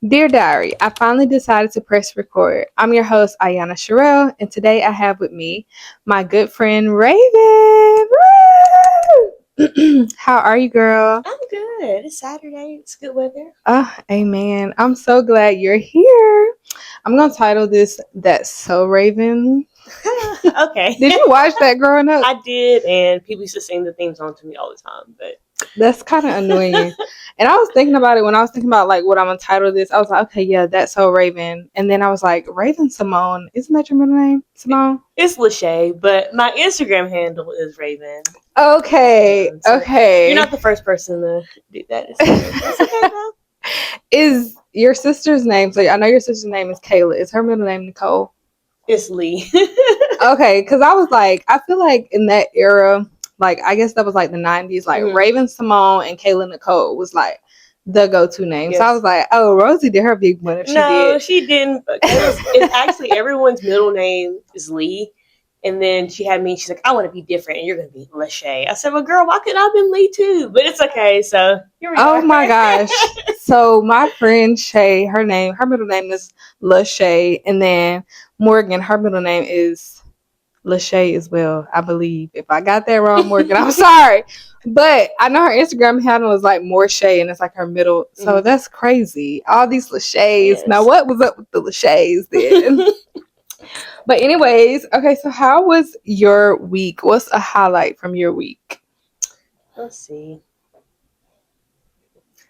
Dear Diary, I finally decided to press record. I'm your host, Ayana Sherrill, and today I have with me my good friend, Raven. Woo! How are you, girl? I'm good. It's Saturday. It's good weather. Amen. I'm so glad you're here. I'm going to title this That's So Raven. Okay. Did you watch that growing up? I did, and people used to sing the theme song to me all the time. But That's kind of annoying. And I was thinking about it when I was thinking about like what I'm gonna title this. I was like, okay, yeah, that's so Raven. And then I was like, Raven Simone, isn't that your middle name, Simone? it's Lachey, but my Instagram handle is Raven. Okay, So okay. You're not the first person to do that. It's okay, though. Is your sister's name? So I know your sister's name is Kayla. Is her middle name Nicole? It's Lee. Okay, because I was like, I feel like in that era, like I guess that was like the 90s, like Raven Simone and Kayla Nicole was like the go-to name. Yes. So I was like, oh, Rosie did her big one if she did. No, she didn't. It's actually everyone's middle name is Lee. And then she had me, she's like, I want to be different, and you're going to be Lachey. I said, well, girl, why couldn't I have been Lee too? But it's okay. So here we are. Oh my gosh. So my friend Shay, her middle name is Lachey. And then Morgan, her middle name is Lachey as well, I believe. If I got that wrong, Morgan, I'm sorry. But I know her Instagram handle is like more Shay, and it's like her middle. So that's crazy. All these Lacheys. Yes. Now, what was up with the Lacheys then? But anyways, okay, so how was your week? What's a highlight from your week? Let's see.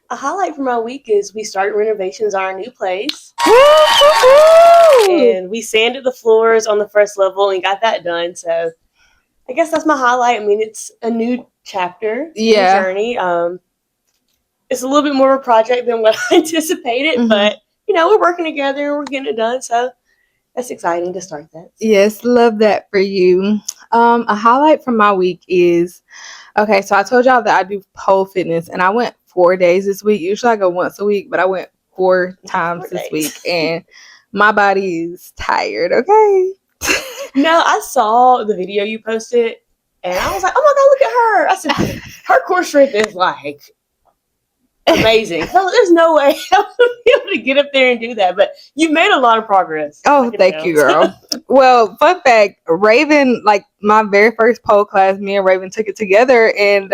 A highlight from my week is we started renovations on our new place. And we sanded the floors on the first level and got that done. So I guess that's my highlight. I mean, it's a new chapter, new journey. It's a little bit more of a project than what I anticipated, but we're working together and we're getting it done. So that's exciting to start that. Yes, love that for you. A highlight from my week is, okay, so I told y'all that I do pole fitness, and I went 4 days this week. Usually I go once a week, but I went 4 times this week, and my body is tired, okay? No, I saw the video you posted, and I was like, oh my God, look at her. I said, her core strength is like amazing. There's no way I would be able to get up there and do that, but you made a lot of progress. Oh, thank you, girl. Well, fun fact, Raven, like my very first pole class, me and Raven took it together, and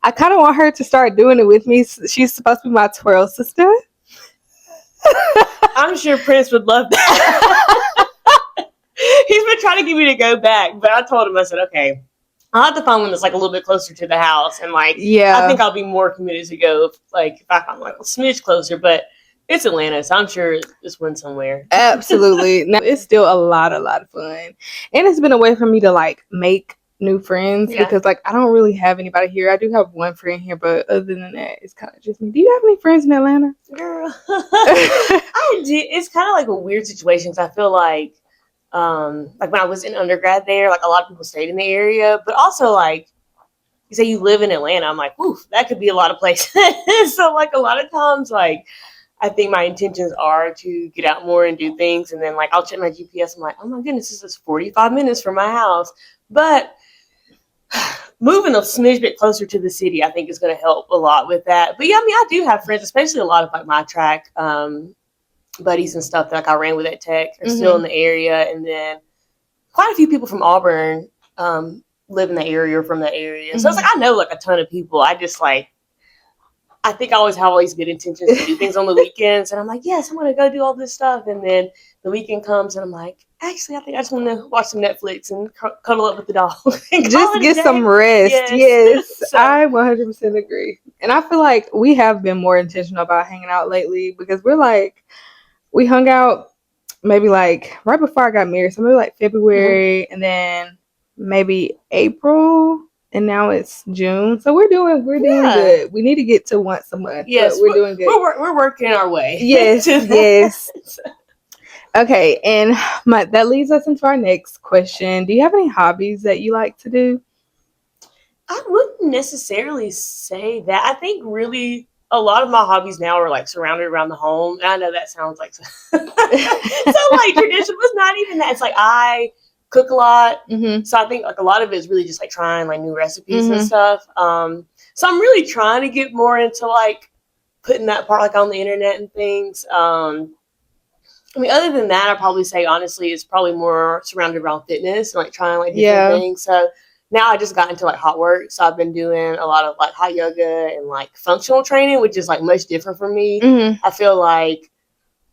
I kind of want her to start doing it with me. She's supposed to be my twirl sister. I'm sure Prince would love that. He's been trying to get me to go back, but I told him, I said, okay, I'll have to find one that's like a little bit closer to the house, and like, I think I'll be more committed to go if I find like a smidge closer, but it's Atlanta, so I'm sure this one's somewhere. Absolutely. Now, it's still a lot of fun, and it's been a way for me to like make new friends because like I don't really have anybody here. I do have one friend here, but other than that, it's kind of just me. Do you have any friends in Atlanta? Girl, I did. It's kind of like a weird situation because I feel like when I was in undergrad there, like a lot of people stayed in the area, but also like you say you live in Atlanta, I'm like, oof, that could be a lot of places. So like a lot of times, like I think my intentions are to get out more and do things, and then like I'll check my GPS. I'm like, oh my goodness, this is 45 minutes from my house, but moving a smidge bit closer to the city, I think is going to help a lot with that. But yeah, I mean, I do have friends, especially a lot of like my track buddies and stuff that like I ran with at Tech are still in the area, and then quite a few people from Auburn live in the area or from the area. So it's like I know like a ton of people. I just like I think I always have all these good intentions to do things on the weekends, and I'm like, yes, I'm gonna go do all this stuff, and then the weekend comes, and I'm like, actually, I think I just want to watch some Netflix and cuddle up with the dog. Just get some rest. Yes. So, I 100% agree. And I feel like we have been more intentional about hanging out lately because we're like, we hung out maybe like right before I got married, so maybe like February, and then maybe April, and now it's June. So we're doing good. We need to get to once a month. Yes, we're doing good. We're working our way. Yes, yes. Okay, and that leads us into our next question. Do you have any hobbies that you like to do? I wouldn't necessarily say that. I think really a lot of my hobbies now are like surrounded around the home. And I know that sounds like so like traditional. It's not even that. It's like I cook a lot. So I think like a lot of it is really just like trying like new recipes and stuff. So I'm really trying to get more into like putting that part like on the internet and things. I mean, other than that, I'd probably say honestly, it's probably more surrounded around fitness and like trying like different things. So now I just got into like hot work, so I've been doing a lot of like hot yoga and like functional training, which is like much different for me. I feel like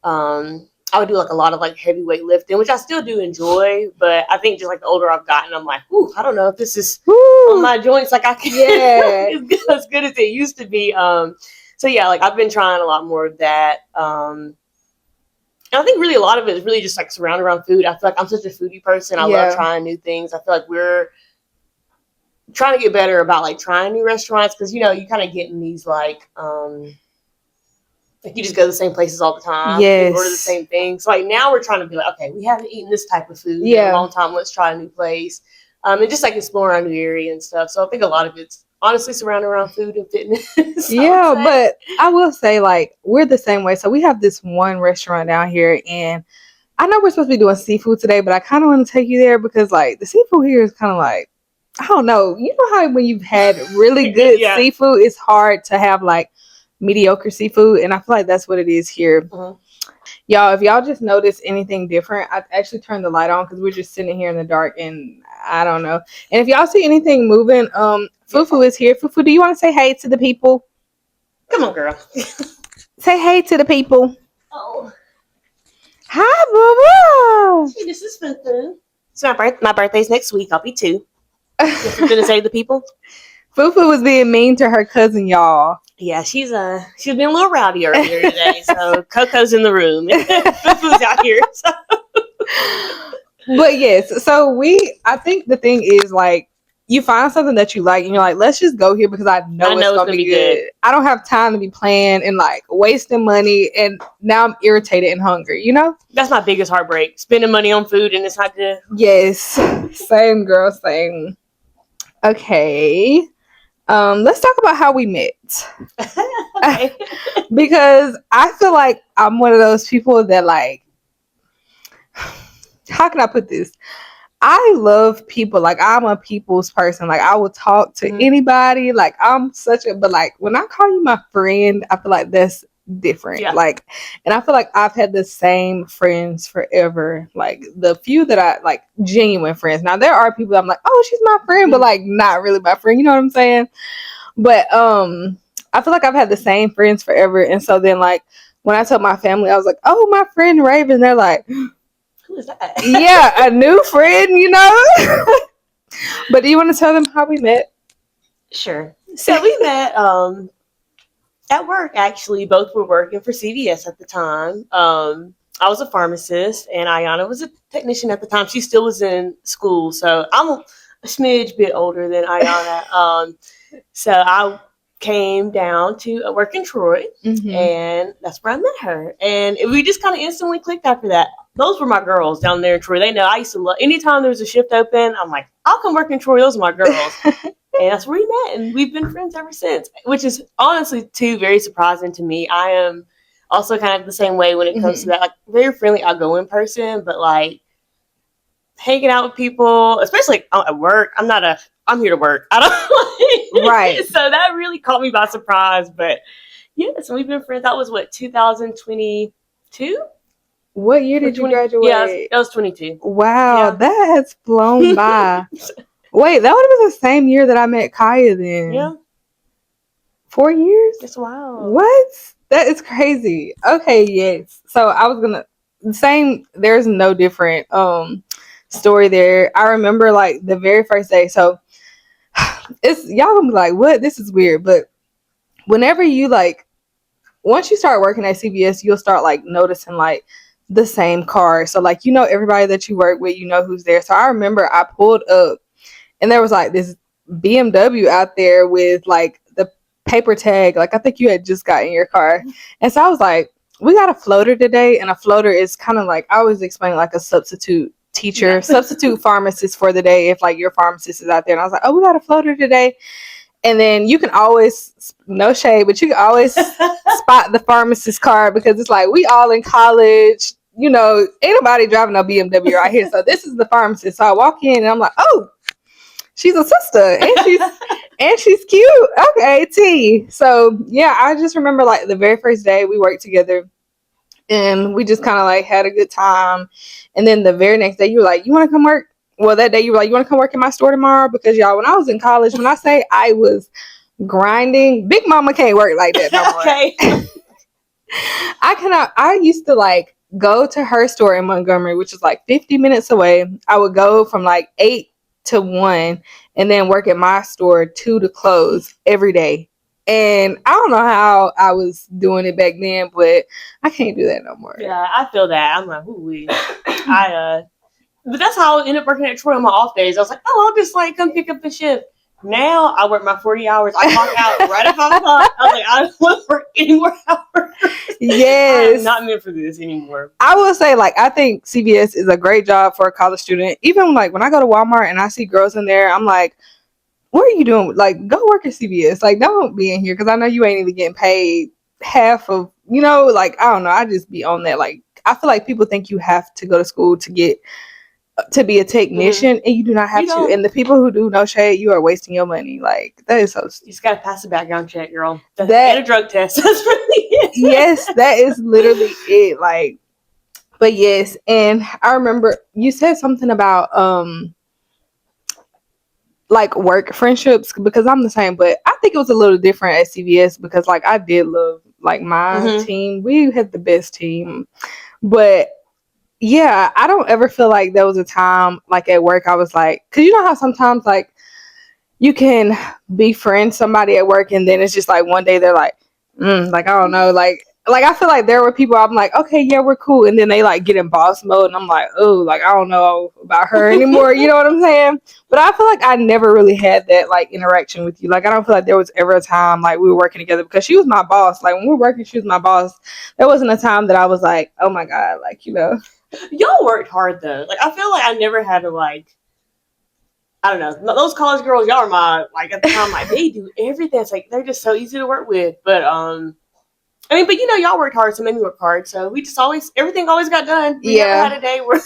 I would do like a lot of like heavyweight lifting, which I still do enjoy, but I think just like the older I've gotten, I'm like, ooh, I don't know if this is on my joints like I can as good as it used to be. So yeah, like I've been trying a lot more of that. And I think really a lot of it is really just like surrounded around food. I feel like I'm such a foodie person. I love trying new things. I feel like we're trying to get better about like trying new restaurants because, you know, you kind of get in these like you just go to the same places all the time. You order the same things. So like now we're trying to be like, okay, we haven't eaten this type of food in a long time. Let's try a new place. And just like explore our new area and stuff. So I think a lot of it's honestly surrounded around food and fitness. But I will say like we're the same way. So we have this one restaurant down here, and I know we're supposed to be doing seafood today, but I kind of want to take you there because like the seafood here is kind of like, I don't know. You know how when you've had really good seafood, it's hard to have like mediocre seafood, and I feel like that's what it is here. Y'all, if y'all just notice anything different, I actually turned the light on because we're just sitting here in the dark and I don't know. And if y'all see anything moving, Fufu is here. Fufu, do you want to say hey to the people? Come on, girl. Say hey to the people. Oh. Hi, Boo Boo. Hey, this is Fufu. So my birthday's next week. I'll be 2. You're gonna say to the people? Fufu was being mean to her cousin, y'all. Yeah, she's been a little rowdy earlier today, so Coco's in the room. Fufu's out here. So. But yes, so I think the thing is like you find something that you like and you're like, let's just go here because I know it's gonna be good. I don't have time to be playing and like wasting money, and now I'm irritated and hungry, you know? That's my biggest heartbreak. Spending money on food and it's not good. Yes. Same girl, same. Okay. Let's talk about how we met. Because I feel like I'm one of those people that like, how can I put this? I love people. Like I'm a people's person. Like I will talk to anybody. Like I'm but like when I call you my friend, I feel like that's different. Like, and I feel like I've had the same friends forever. Like the few that I like genuine friends. Now there are people that I'm like, oh, she's my friend, but like not really my friend. You know what I'm saying? But I feel like I've had the same friends forever. And so then like when I told my family, I was like, oh, my friend Raven. They're like, who is that? Yeah, a new friend, you know? But do you want to tell them how we met? Sure. So we met at work, actually. Both were working for CVS at the time. I was a pharmacist, and Ayana was a technician at the time. She still was in school, so I'm a smidge bit older than Ayana. So I came down to work in Troy, and that's where I met her. And we just kind of instantly clicked after that. Those were my girls down there in Troy. They know I used to love, anytime there was a shift open, I'm like, I'll come work in Troy. Those are my girls. And that's where we met, and we've been friends ever since, which is honestly, too, very surprising to me. I am also kind of the same way when it comes to that, like, very friendly, outgoing person, but, like, hanging out with people, especially at work, I'm here to work. I don't right. So that really caught me by surprise, but, yes, we've been friends. That was, 2022? What year did you graduate? Yeah, that was 22. Wow, that has flown by. Wait, that would have been the same year that I met Kaya then. Yeah. 4 years? That's wild. What? That is crazy. Okay, yes. So I was gonna there's no different story there. I remember like the very first day. So it's y'all gonna be like, what? This is weird. But whenever you like once you start working at CVS, you'll start like noticing like the same car. So like you know everybody that you work with, you know who's there. So I remember I pulled up and there was like this BMW out there with like the paper tag. Like I think you had just got in your car. And so I was like, we got a floater today. And a floater is kind of like, I always explain like a substitute teacher, substitute pharmacist for the day if like your pharmacist is out there. And I was like, oh, we got a floater today. And then you can always, no shade, but you can always spot the pharmacist car because it's like we all in college. You know, ain't nobody driving no BMW right here. So this is the pharmacist. So I walk in and I'm like, oh, she's a sister, and she's cute. Okay, T. So yeah, I just remember like the very first day we worked together, and we just kind of like had a good time. And then the very next day, you were like, "You want to come work?" Well, that day you were like, "You want to come work in my store tomorrow?" Because y'all, when I was in college, when I say I was grinding, Big Mama can't work like that no more. Okay. I used to like go to her store in Montgomery, which is like 50 minutes away. I would go from like 8 to 1 and then work at my store 2 to close every day. And I don't know how I was doing it back then, but I can't do that no more. Yeah, I feel that. I'm like, ooh, but that's how I ended up working at Troy on my off days. I was like, oh, I'll just like come pick up the shift. Now I work my 40 hours. I clock out right at 5 o'clock. I was like, I don't want to work any more hours. Yes. I'm not meant for this anymore. I will say, like, I think CVS is a great job for a college student. Even like when I go to Walmart and I see girls in there, I'm like, what are you doing? Like, go work at CVS. Like, don't be in here because I know you ain't even getting paid half of, like, I don't know. I just be on that. Like, I feel like people think you have to go to school to be a technician, and you do not have to. And the people who do, no shade, you are wasting your money. Like, that is so stupid. You just gotta pass the background check, girl. And a drug test. That's really it. Yes, that is literally it. Like, but yes, and I remember you said something about like work friendships, because I'm the same, but I think it was a little different at CVS because like I did love like my team. We had the best team, but yeah, I don't ever feel like there was a time like at work I was like, because you know how sometimes like you can befriend somebody at work and then it's just like one day they're like, like I don't know, like I feel like there were people I'm like, okay, yeah, we're cool, and then they like get in boss mode and I'm like, oh, like I don't know about her anymore. You know what I'm saying? But I feel like I never really had that like interaction with you. Like I don't feel like there was ever a time like we were working together because she was my boss. Like when we were working, she was my boss. There wasn't a time that I was like, oh my god, like Y'all worked hard though. Like I feel like I never had to like, I don't know, those college girls, y'all are my, like at the time, like they do everything. It's like they're just so easy to work with. But I mean, but y'all worked hard, so made me work hard. So we just everything always got done. We never had a day where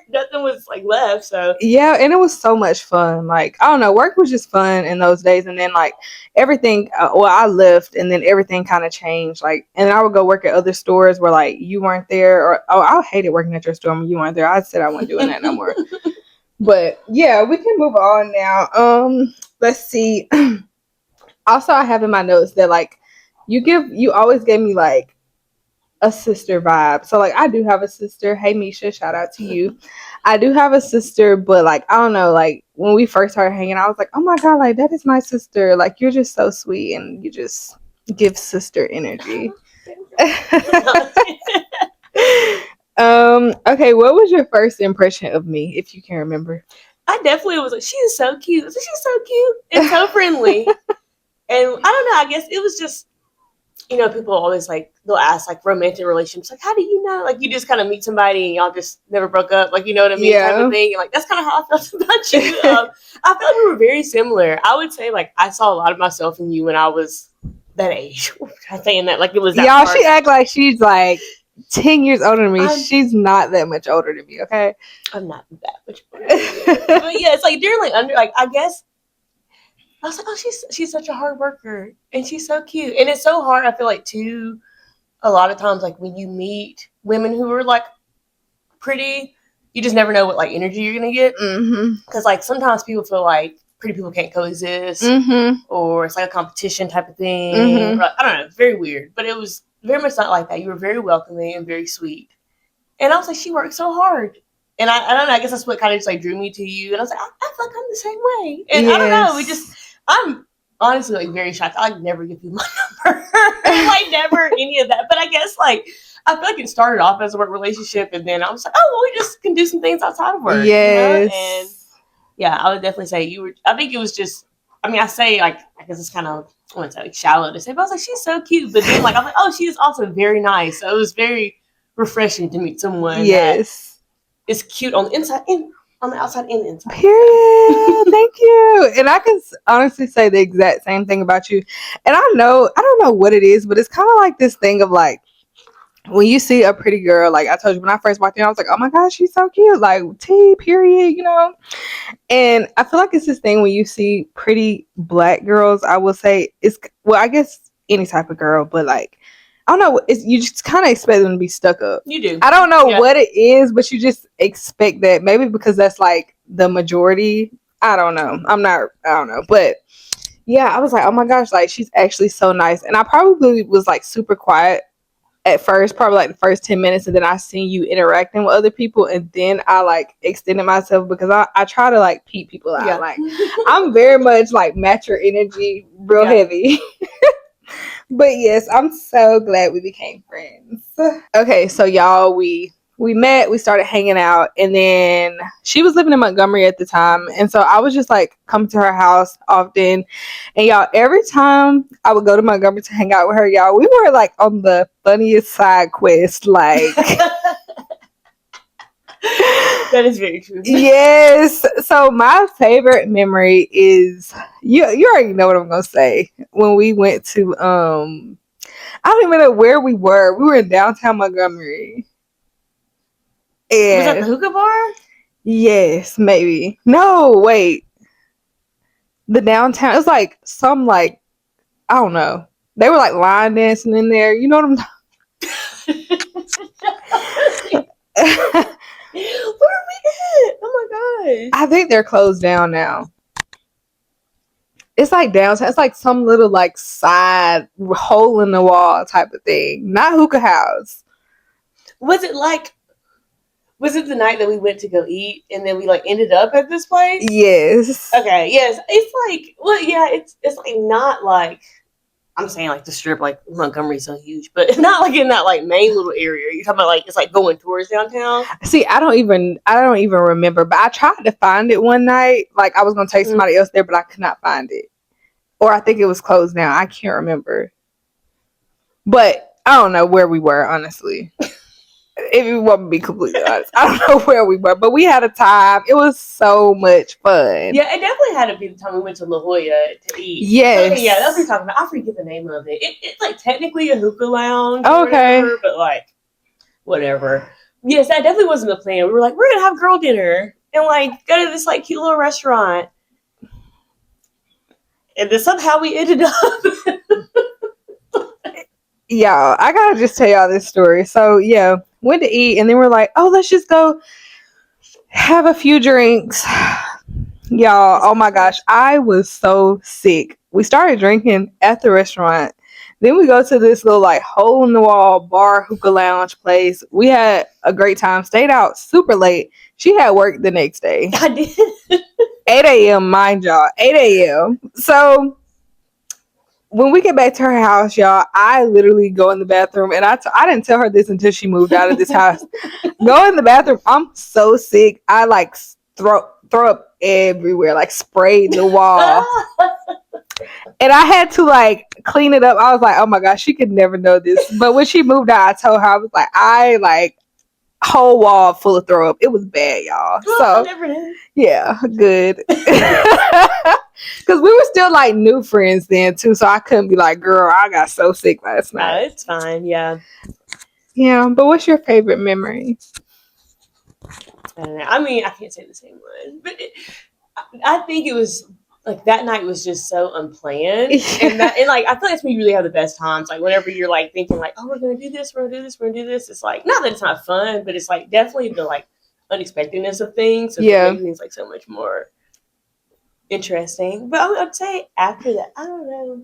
nothing was like left. So yeah, and it was so much fun. Like I don't know, work was just fun in those days. And then like everything, I left, and then everything kind of changed. Like, and I would go work at other stores where like you weren't there, or I hated working at your store when you weren't there. I said I wasn't doing that no more. But yeah, we can move on now. Let's see. Also, I have in my notes that like you always gave me like a sister vibe. So like I do have a sister. Hey Misha, shout out to you. I do have a sister, but like I don't know, like when we first started hanging out, I was like, oh my god, like that is my sister. Like you're just so sweet and you just give sister energy. Okay, what was your first impression of me, if you can remember? I definitely was like, she's so cute. She's so cute and so friendly. And I don't know, I guess it was just, people always like, they'll ask like romantic relationships, like, how do you know? Like you just kind of meet somebody and y'all just never broke up, like, you know what I mean? Yeah. Type of thing. And like, that's kind of how I felt about you. I felt like we were very similar. I would say like, I saw a lot of myself in you when I was that age. I'm saying that like it was that y'all, hard. she act like she's like 10 years older than me. She's not that much older than me, okay? I'm not that much older than you. But yeah, it's like during like I guess I was like, oh, she's such a hard worker and she's so cute. And it's so hard, I feel like, too, a lot of times, like when you meet women who are like pretty, you just never know what like energy you're gonna get. Because like sometimes people feel like pretty people can't coexist, or it's like a competition type of thing. Or, I don't know, it's very weird. But it was very much not like that. You were very welcoming and very sweet. And I was like, she worked so hard. And I don't know, I guess that's what kind of just like drew me to you. And I was like, I feel like I'm the same way. And I don't know, I'm honestly like very shocked. I like never give you my number. Like never any of that. But I guess like I feel like it started off as a work relationship, and then I was like, oh well, we just can do some things outside of work. Yes. And yeah, I would definitely say you were. I think it was just. I mean, I say like I guess it's kind of I wouldn't say like shallow to say, but I was like, she's so cute. But then like I'm like, oh, she is also very nice. So it was very refreshing to meet someone. That is cute on the inside and on the outside and the inside. Period. Thank you. And I can honestly say the exact same thing about you. And I don't know what it is, but it's kind of like this thing of like, when you see a pretty girl, like I told you when I first walked in, I was like, oh my gosh, she's so cute. Like T period, you know? And I feel like it's this thing when you see pretty black girls, I will say it's well, I guess any type of girl, but like I don't know, it's you just kind of expect them to be stuck up. You do. I don't know Yeah. what it is, but you just expect that. Maybe because that's like the majority. I don't know. I don't know. But yeah, I was like, oh my gosh, like she's actually so nice. And I probably was like super quiet at first, probably like the first 10 minutes, and then I seen you interacting with other people, and then I like extended myself because I try to like peep people out. Yeah. Like I'm very much like match your energy real heavy. But yes, I'm so glad we became friends. Okay, so y'all, we met, we started hanging out, and then she was living in Montgomery at the time, and so I was just like coming to her house often. And y'all, every time I would go to Montgomery to hang out with her, y'all, we were like on the funniest side quest, like That is very true. yes. So my favorite memory is you already know what I'm gonna say. When we went to I don't even know where we were. We were in downtown Montgomery. And Was that the hookah bar? yes, maybe. No, wait. The downtown, it's like some like I don't know. They were like line dancing in there. You know what I'm talking Where are we at? Oh my gosh. I think they're closed down now. It's like downtown. It's like some little like side hole in the wall type of thing. Not hookah house. Was it the night that we went to go eat and then we like ended up at this place? Yes. Okay, yes. It's like, well, yeah, it's like not like, I'm saying like the strip, like Montgomery's so huge, but it's not like in that like main little area. You're talking about like it's like going towards downtown. See, I don't even remember, but I tried to find it one night. Like I was gonna take somebody else there, but I could not find it. Or I think it was closed down. I can't remember. But I don't know where we were, honestly. If you want me to be completely honest, I don't know where we were, but we had a time. It was so much fun. Yeah, it definitely had to be the time we went to La Jolla to eat. Yes. Okay, yeah, that's what we're talking about. I forget the name of it. It's like technically a hookah lounge. Okay. Whatever, but like, whatever. Yes, that definitely wasn't the plan. We were like, we're going to have girl dinner and like go to this like cute little restaurant. And then somehow we ended up. Y'all, I gotta just tell y'all this story. So yeah, went to eat, and then we're like, oh, let's just go have a few drinks. Y'all, oh my gosh, I was so sick. We started drinking at the restaurant. Then we go to this little like hole in the wall bar hookah lounge place. We had a great time. Stayed out super late. She had work the next day. I did. 8 a.m. mind y'all. 8 a.m. So when we get back to her house, y'all, I literally go in the bathroom, and I didn't tell her this until she moved out of this house. Go in the bathroom. I'm so sick. I like throw up everywhere, like sprayed the wall. And I had to like clean it up. I was like, oh my gosh, she could never know this. But when she moved out, I told her, I was like, whole wall full of throw up. It was bad, y'all. So yeah, good. Because we were still like new friends then too, so I couldn't be like, girl, I got so sick last night. No, it's fine. Yeah. Yeah, but what's your favorite memory? I don't know. I mean, I can't say the same one, but I think it was like that night was just so unplanned, and like I feel like that's when you really have the best times. Like whenever you're like thinking like, oh, we're gonna do this, we're gonna do this, we're gonna do this. It's like not that it's not fun, but it's like definitely the like unexpectedness of things. So yeah, it makes like so much more interesting. But I would say after that, I don't know.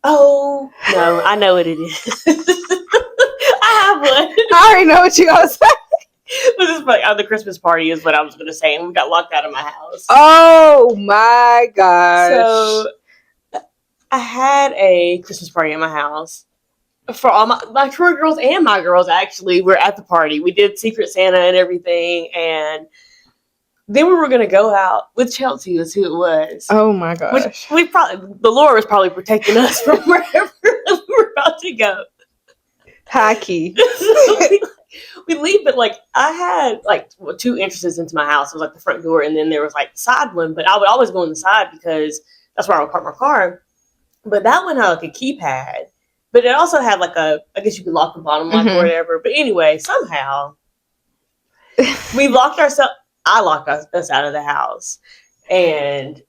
Oh no, I know what it is. I have one. I already know what you're gonna say. This is like the Christmas party is what I was going to say, and we got locked out of my house. Oh my gosh! So I had a Christmas party at my house for all my tour girls and my girls. Actually, were at the party. We did Secret Santa and everything, and then we were going to go out with Chelsea. Was who it was. Oh my gosh! Which the Lord was probably protecting us from wherever we were about to go. High key. We leave, but like I had like two entrances into my house. It was like the front door, and then there was like the side one. But I would always go on the side because that's where I would park my car. But that one had like a keypad, But it also had like I guess you could lock the bottom lock or whatever. But anyway, somehow we locked ourselves. I locked us out of the house, and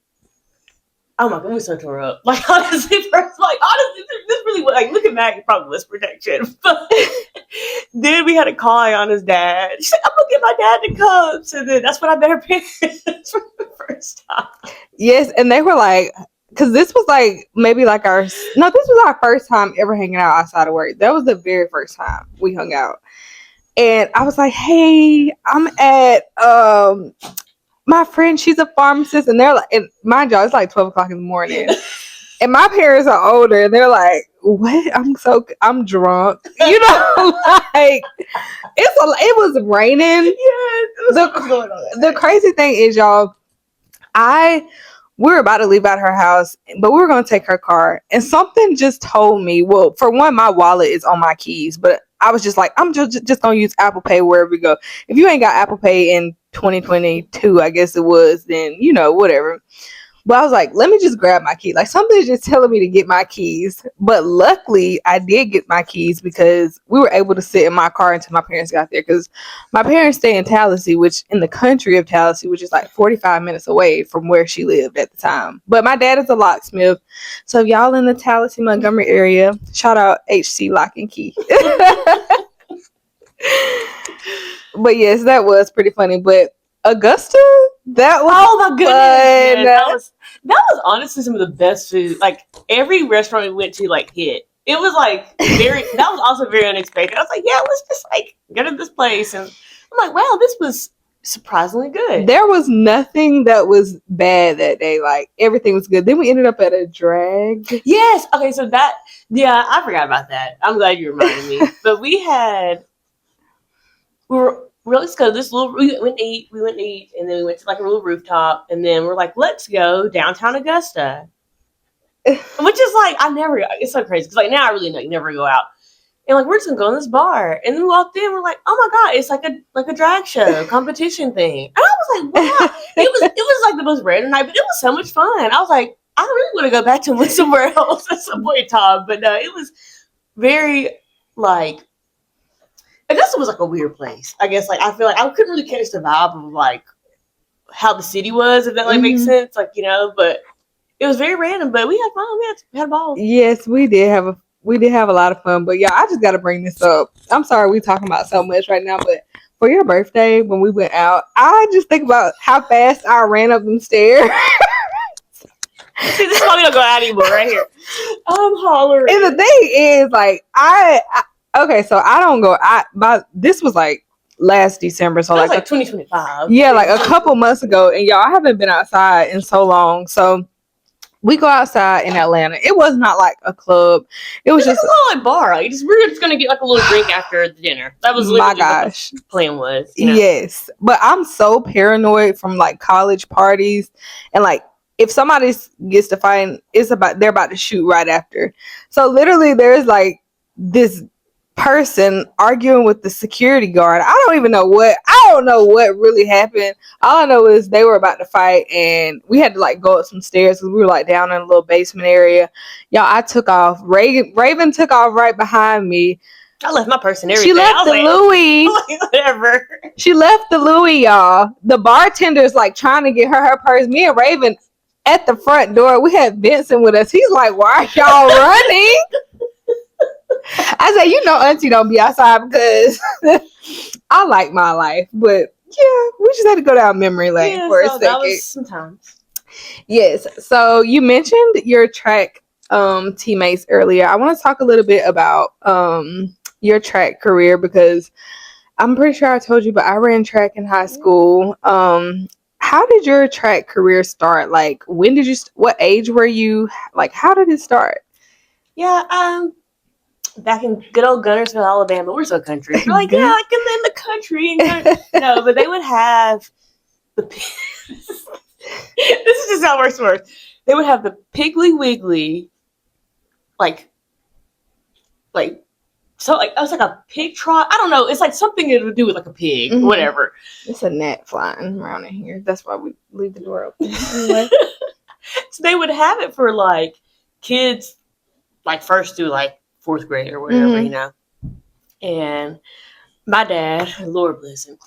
oh my god, we so tore up. Like honestly, this really like looking back, it probably was protection. But then we had to call Ayana's dad. She's like, "I'm gonna get my dad to come." So then that's when I met her parents for the first time. Yes, and they were like, because this was like maybe like this was our first time ever hanging out outside of work. That was the very first time we hung out. And I was like, hey, I'm at my friend, she's a pharmacist, and they're like, and mind y'all, it's like 12 o'clock in the morning. And my parents are older, and they're like, what? I'm drunk. You know, like it was raining. Yeah, the crazy thing is, y'all, we were about to leave out her house, but we were going to take her car. And something just told me, well, for one, my wallet is on my keys, but I was just like, I'm just going to use Apple Pay wherever we go. If you ain't got Apple Pay in 2022, I guess it was, then, you know, whatever. But I was like, let me just grab my key. Like something's just telling me to get my keys. But luckily, I did get my keys because we were able to sit in my car until my parents got there. Because my parents stay in Tallahassee, which in the country of Tallahassee, which is like 45 minutes away from where she lived at the time. But my dad is a locksmith. So if y'all in the Tallahassee, Montgomery area, shout out HC Lock and Key. But yes, that was pretty funny. But Augusta, that was oh my goodness, fun. that was honestly some of the best food. Like every restaurant we went to, like hit. It was like that was also very unexpected. I was like, yeah, let's just like go to this place, and I'm like, wow, this was surprisingly good. There was nothing that was bad that day. Like everything was good. Then we ended up at a drag. Yes. Okay. So I forgot about that. I'm glad you reminded me. But we were let's go this little. We went to eat, and then we went to like a little rooftop, and then we're like, let's go downtown Augusta, which is like it's so crazy because like now I really like never go out, and like we're just gonna go in this bar, and then we walked in, we're like, oh my god, it's like a drag show competition thing, and I was like, wow, it was like the most random night, but it was so much fun. I was like, I really want to go back to somewhere else at some point in time, but no, it was very like. Augusta was like a weird place. I guess like I feel like I couldn't really catch the vibe of like how the city was, if that like makes sense. Like, you know, but it was very random, but we had fun. We had a ball. Yes, we did have a lot of fun. But yeah, I just gotta bring this up. I'm sorry we're talking about so much right now, but for your birthday when we went out, I just think about how fast I ran up them stairs. See, this is why we don't go out anymore right here. I'm hollering. And the thing is, like, okay, so I don't go. This was like last December, so like 2025. Yeah, like a couple months ago, and y'all, I haven't been outside in so long. So we go outside in Atlanta. It was not like a club. It was just a little like bar. Like we're just gonna get like a little drink after the dinner. That was literally what the plan was. You know? Yes, but I'm so paranoid from like college parties, and like if somebody gets to fight, they're about to shoot right after. So literally, there's like this person arguing with the security guard. I don't know what really happened. All I know is they were about to fight, and we had to like go up some stairs because we were like down in a little basement area. Y'all, I took off. Raven took off right behind me. I left my purse and everything. She left the Louis. Whatever. She left the Louis, y'all. The bartender's like trying to get her purse. Me and Raven at the front door. We had Vincent with us. He's like, why are y'all running? I said, you know, Auntie don't be outside because I like my life. But yeah, we just had to go down memory lane for a second. That was sometimes. Yes. So you mentioned your track teammates earlier. I want to talk a little bit about your track career because I'm pretty sure I told you, but I ran track in high school. How did your track career start? Like, when did you? What age were you? Like, how did it start? Yeah. Back in good old Gunnersville, Alabama, we're so country. We're like, yeah, like in the country. No, but they would have the. This is just how it works. They would have the Piggly Wiggly, like, so like I was like a pig trot. I don't know. It's like something to do with like a pig, whatever. It's a gnat flying around in here. That's why we leave the door open. So they would have it for like kids, like first through like 4th grade or whatever, Mhm. you know. And my dad, Lord bless him,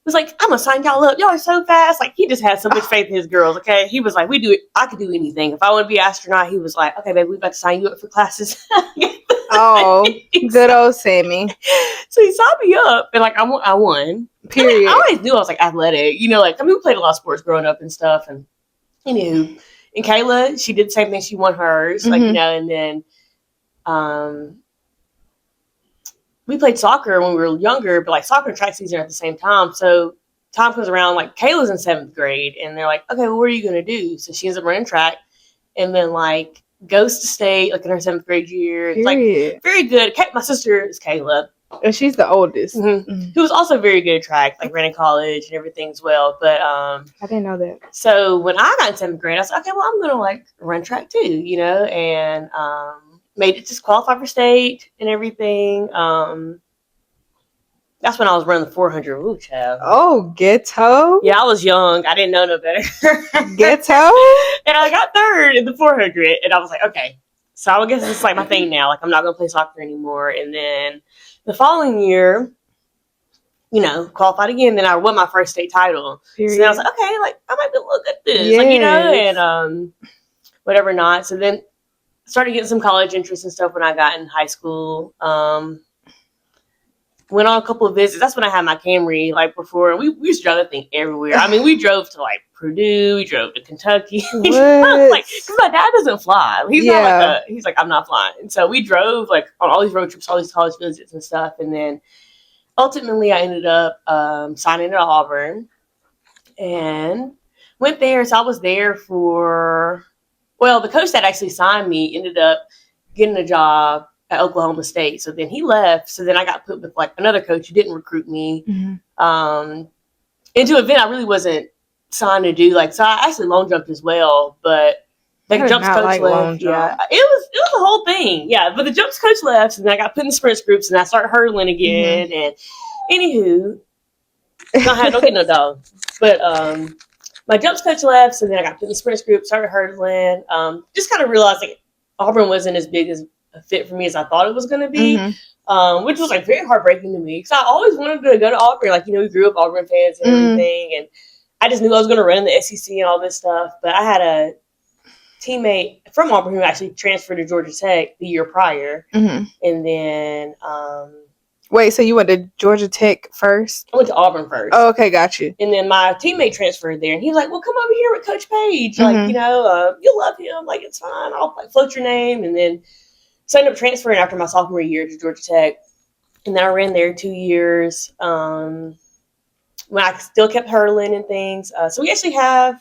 was like, I'm gonna sign y'all up. Y'all are so fast. Like, he just had so much faith in his girls, okay? He was like, we do it. I could do anything. If I want to be an astronaut, he was like, okay, baby, we about to sign you up for classes. Oh, good old Sammy. So he signed me up, and like I won. Period. I always knew I was like athletic, you know. Like, I mean, we played a lot of sports growing up and stuff. And anywho, and Kayla, she did the same thing. She won hers, like, you know. And then, we played soccer when we were younger, but like soccer and track season are at the same time. So time comes around, like Kayla's in 7th grade, and they're like, okay, well, what are you gonna do? So she ends up running track, and then like goes to state like in her 7th grade year. It's like very good. My sister is Kayla, and she's the oldest. Who was also very good at track, like ran in college and everything as well. But I didn't know that. So when I got in 7th grade, I was like, okay, well, I'm gonna like run track too, you know, and made it to qualify for state and everything. That's when I was running the 400. Ooh, child. Oh, ghetto. Yeah, I was young. I didn't know no better. Ghetto. And I got 3rd in the 400, and I was like, okay. So I guess it's like my thing now. Like, I'm not gonna play soccer anymore. And then the following year, you know, qualified again. Then I won my first state title. Period. So then I was like, okay, like I might be able to look at this, like, you know, and whatever not. So then started getting some college interest and stuff when I got in high school. Went on a couple of visits. That's when I had my Camry, like before. We used to drive that thing everywhere. I mean, we drove to like Purdue, we drove to Kentucky. Like, because my dad doesn't fly. He's not like he's like, I'm not flying. And so we drove like on all these road trips, all these college visits and stuff. And then ultimately I ended up signing at Auburn and went there. So I was there for, well, the coach that actually signed me ended up getting a job at Oklahoma State. So then he left. So then I got put with like another coach who didn't recruit me into an event I really wasn't signed to do. Like, so I actually long jumped as well, but the jumps coach left. Yeah, it was a whole thing. Yeah, but the jumps coach left, and then I got put in the sprints groups, and I started hurdling again. And anywho, don't get no dog. But my jumps coach left, so then I got put in the sprints group, started hurdling. Just kind of realized like Auburn wasn't as big as a fit for me as I thought it was going to be, which was like very heartbreaking to me because I always wanted to go to Auburn. Like, you know, we grew up Auburn fans and everything, and I just knew I was going to run in the SEC and all this stuff. But I had a teammate from Auburn who actually transferred to Georgia Tech the year prior, and then wait, so you went to Georgia Tech first? I went to Auburn first. Oh, okay, got you. And then my teammate transferred there, and he was like, well, come over here with Coach Page. Like, you know, you'll love him. Like, it's fine. I'll like, float your name. And then so I ended up transferring after my sophomore year to Georgia Tech. And then I ran there 2 years when I still kept hurdling and things. So we actually have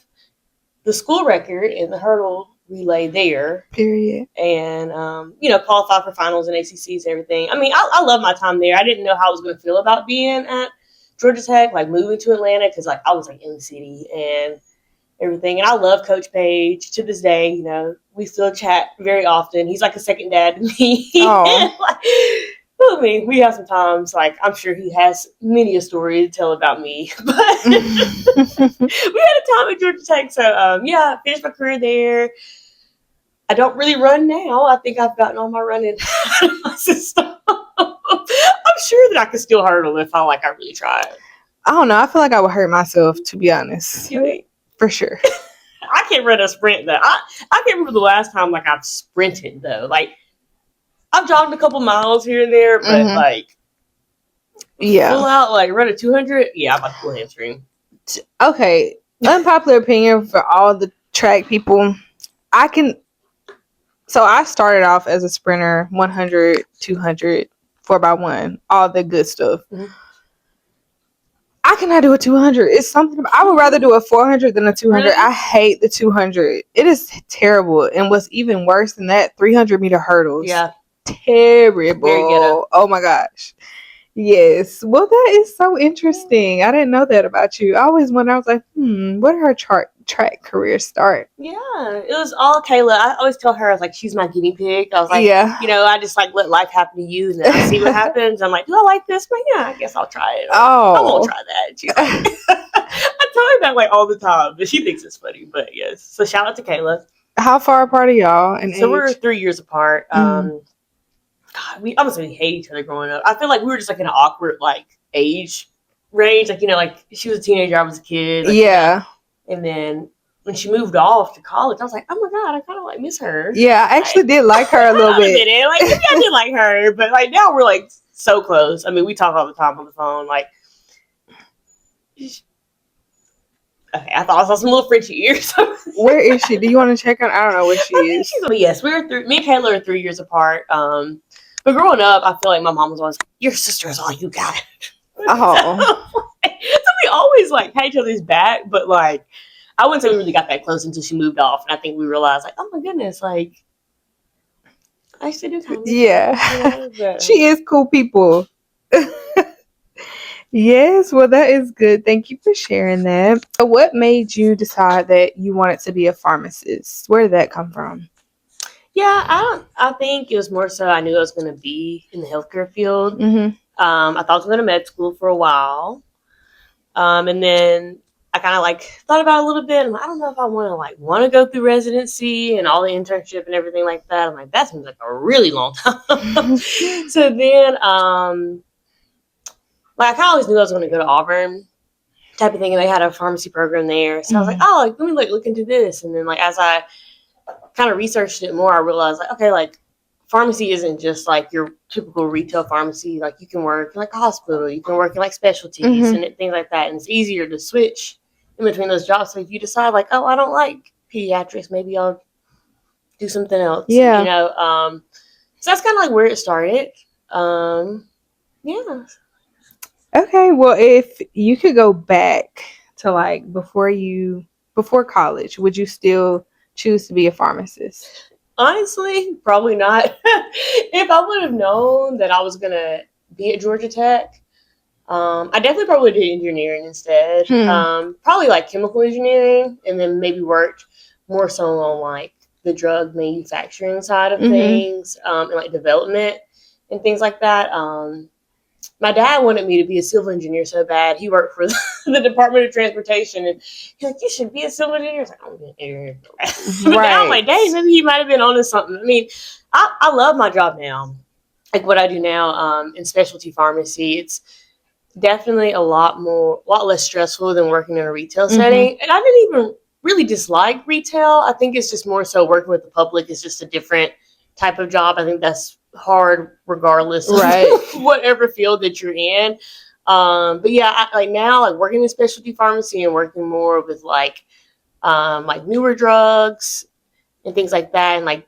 the school record in the hurdle relay there. Period. And, you know, qualify for finals and ACCs and everything. I mean, I love my time there. I didn't know how I was going to feel about being at Georgia Tech, like moving to Atlanta, because like I was like in the city and everything. And I love Coach Page to this day. You know, we still chat very often. He's like a second dad to me. I mean, we have some times, like, I'm sure he has many a story to tell about me. But we had a time at Georgia Tech. So, yeah, I finished my career there. I don't really run now. I think I've gotten all my running out of my system. I'm sure that I could still hurdle if I really tried. I don't know. I feel like I would hurt myself, to be honest. You think? For sure. I can't run a sprint, though. I can't remember the last time, like, I've sprinted, though. Like, I've jogged a couple miles here and there, but, like, full out, like, run a 200? Yeah, I'm about to pull hamstring. Okay. Unpopular opinion for all the track people. So I started off as a sprinter, 100, 200, 4x1, all the good stuff. I cannot do a 200. It's something. I would rather do a 400 than a 200. Really? I hate the 200. It is terrible. And what's even worse than that, 300-meter hurdles. Yeah. Terrible. Oh my gosh. Yes. Well, that is so interesting. I didn't know that about you. I always wondered, I was like, where did her track career start? Yeah, it was all Kayla. I always tell her, I was like, she's my guinea pig. I was like, you know, I just like let life happen to you and then I see what happens. I'm like, do I like this? But yeah, I guess I'll try it. I won't try that. She's like, I tell her that like all the time, but she thinks it's funny. But yes, so shout out to Kayla. How far apart are y'all? So we're 3 years apart. God, we honestly hate each other growing up. I feel like we were just like in an awkward like age range. Like, like she was a teenager, I was a kid. Like, yeah. And then when she moved off to college, I was like, oh my God, I kind of like miss her. Yeah, I actually did like her a little bit. Like, maybe I did like her, but like now we're like so close. I mean, we talk all the time on the phone. Like, okay, I thought I saw some little Frenchie ears. Where is she? Do you want to check on? I don't know where she is. Yes, me and Kayla are 3 years apart. But growing up, I feel like my mom was always, your sister is all you got. Oh. So we always like had each other's back, but like I wouldn't say we really got that close until she moved off, and I think we realized like, oh my goodness, like I actually do kind of yeah. She is cool people. Yes, well, that is good. Thank you for sharing that. So what made you decide that you wanted to be a pharmacist? Where did that come from? Yeah, I think it was more so I knew I was going to be in the healthcare field. Mm-hmm. I thought I was going to med school for a while, and then I kind of like thought about it a little bit. And I don't know if I want to go through residency and all the internship and everything like that. I'm like, that seems like a really long time. So then, like I kind of always knew I was going to go to Auburn, type of thing, and they had a pharmacy program there. So I was like, oh, like, let me like look into this. And then like as I kind of researched it more, I realized like, okay, like pharmacy isn't just like your typical retail pharmacy. Like you can work in like a hospital, you can work in like specialties and things like that. And it's easier to switch in between those jobs. So if you decide like, oh, I don't like pediatrics, maybe I'll do something else. Yeah. You know, so that's kind of like where it started. Yeah. Okay, well, if you could go back to like before college, would you still choose to be a pharmacist? Honestly, probably not. If I would have known that I was gonna be at Georgia Tech, I definitely probably did engineering instead. Probably like chemical engineering, and then maybe worked more so on like the drug manufacturing side of things, and like development and things like that. My dad wanted me to be a civil engineer so bad. He worked for the Department of Transportation, and he's like, "You should be a civil engineer." I was like, "I'm an engineer." But now I'm like, "Dang, maybe he might have been onto something." I mean, I love my job now. Like what I do now in specialty pharmacy, it's definitely a lot less stressful than working in a retail setting. And I didn't even really dislike retail. I think it's just more so working with the public is just a different type of job. I think that's hard regardless of whatever field that you're in. But yeah, like now, like working in specialty pharmacy and working more with like newer drugs and things like that, and like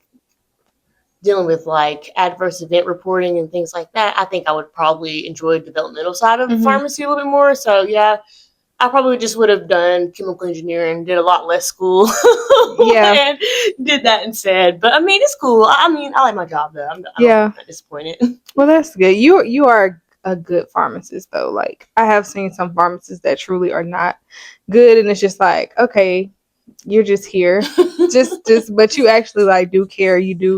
dealing with like adverse event reporting and things like that, I think I would probably enjoy the developmental side of pharmacy a little bit more. So yeah, I probably just would have done chemical engineering, did a lot less school, and did that instead. But I mean, it's cool. I mean, I like my job though. I'm not disappointed. Well, that's good. You are a good pharmacist though. Like I have seen some pharmacists that truly are not good, and it's just like, okay, you're just here, just, but you actually like do care. You do.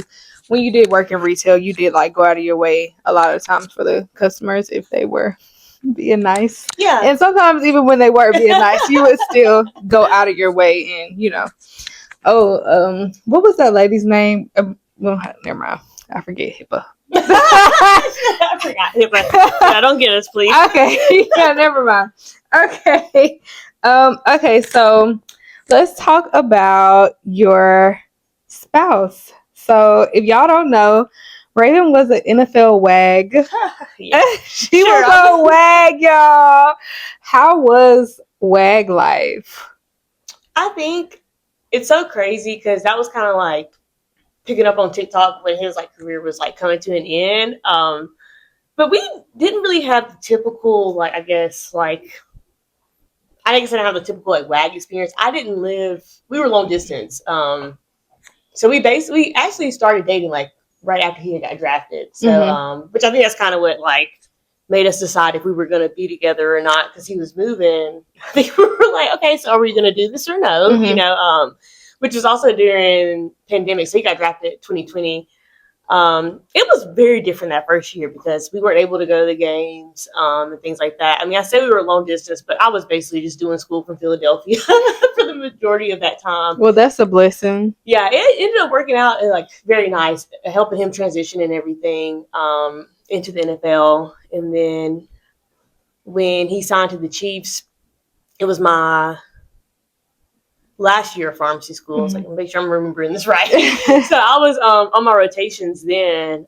When you did work in retail, you did like go out of your way a lot of times for the customers if they were being nice. Yeah. And sometimes even when they weren't being nice, you would still go out of your way and, you know. Oh, what was that lady's name? Well, never mind. I forget HIPAA. I forgot HIPAA. Yeah, don't get us, please. Okay. Yeah, never mind. Okay. Okay, so let's talk about your spouse. So if y'all don't know, Raven was an NFL WAG. She was a WAG, y'all. How was WAG life? I think it's so crazy because that was kind of like picking up on TikTok when his like career was like coming to an end. But we didn't really have the typical like, I guess like, I guess I didn't have the typical like WAG experience. We were long distance. So we actually started dating like right after he got drafted. So, which I think that's kind of what like made us decide if we were going to be together or not, because he was moving. I think we were like, okay, so are we going to do this or no? You know, which was also during pandemic. So he got drafted 2020. It was very different that first year because we weren't able to go to the games and things like that. I mean, I say we were long distance, but I was basically just doing school from Philadelphia for the majority of that time. Well, that's a blessing. Yeah, it ended up working out and like very nice, helping him transition and everything into the NFL. And then when he signed to the Chiefs, it was my last year of pharmacy school. I was like, make sure I'm remembering this right. So I was on my rotations then,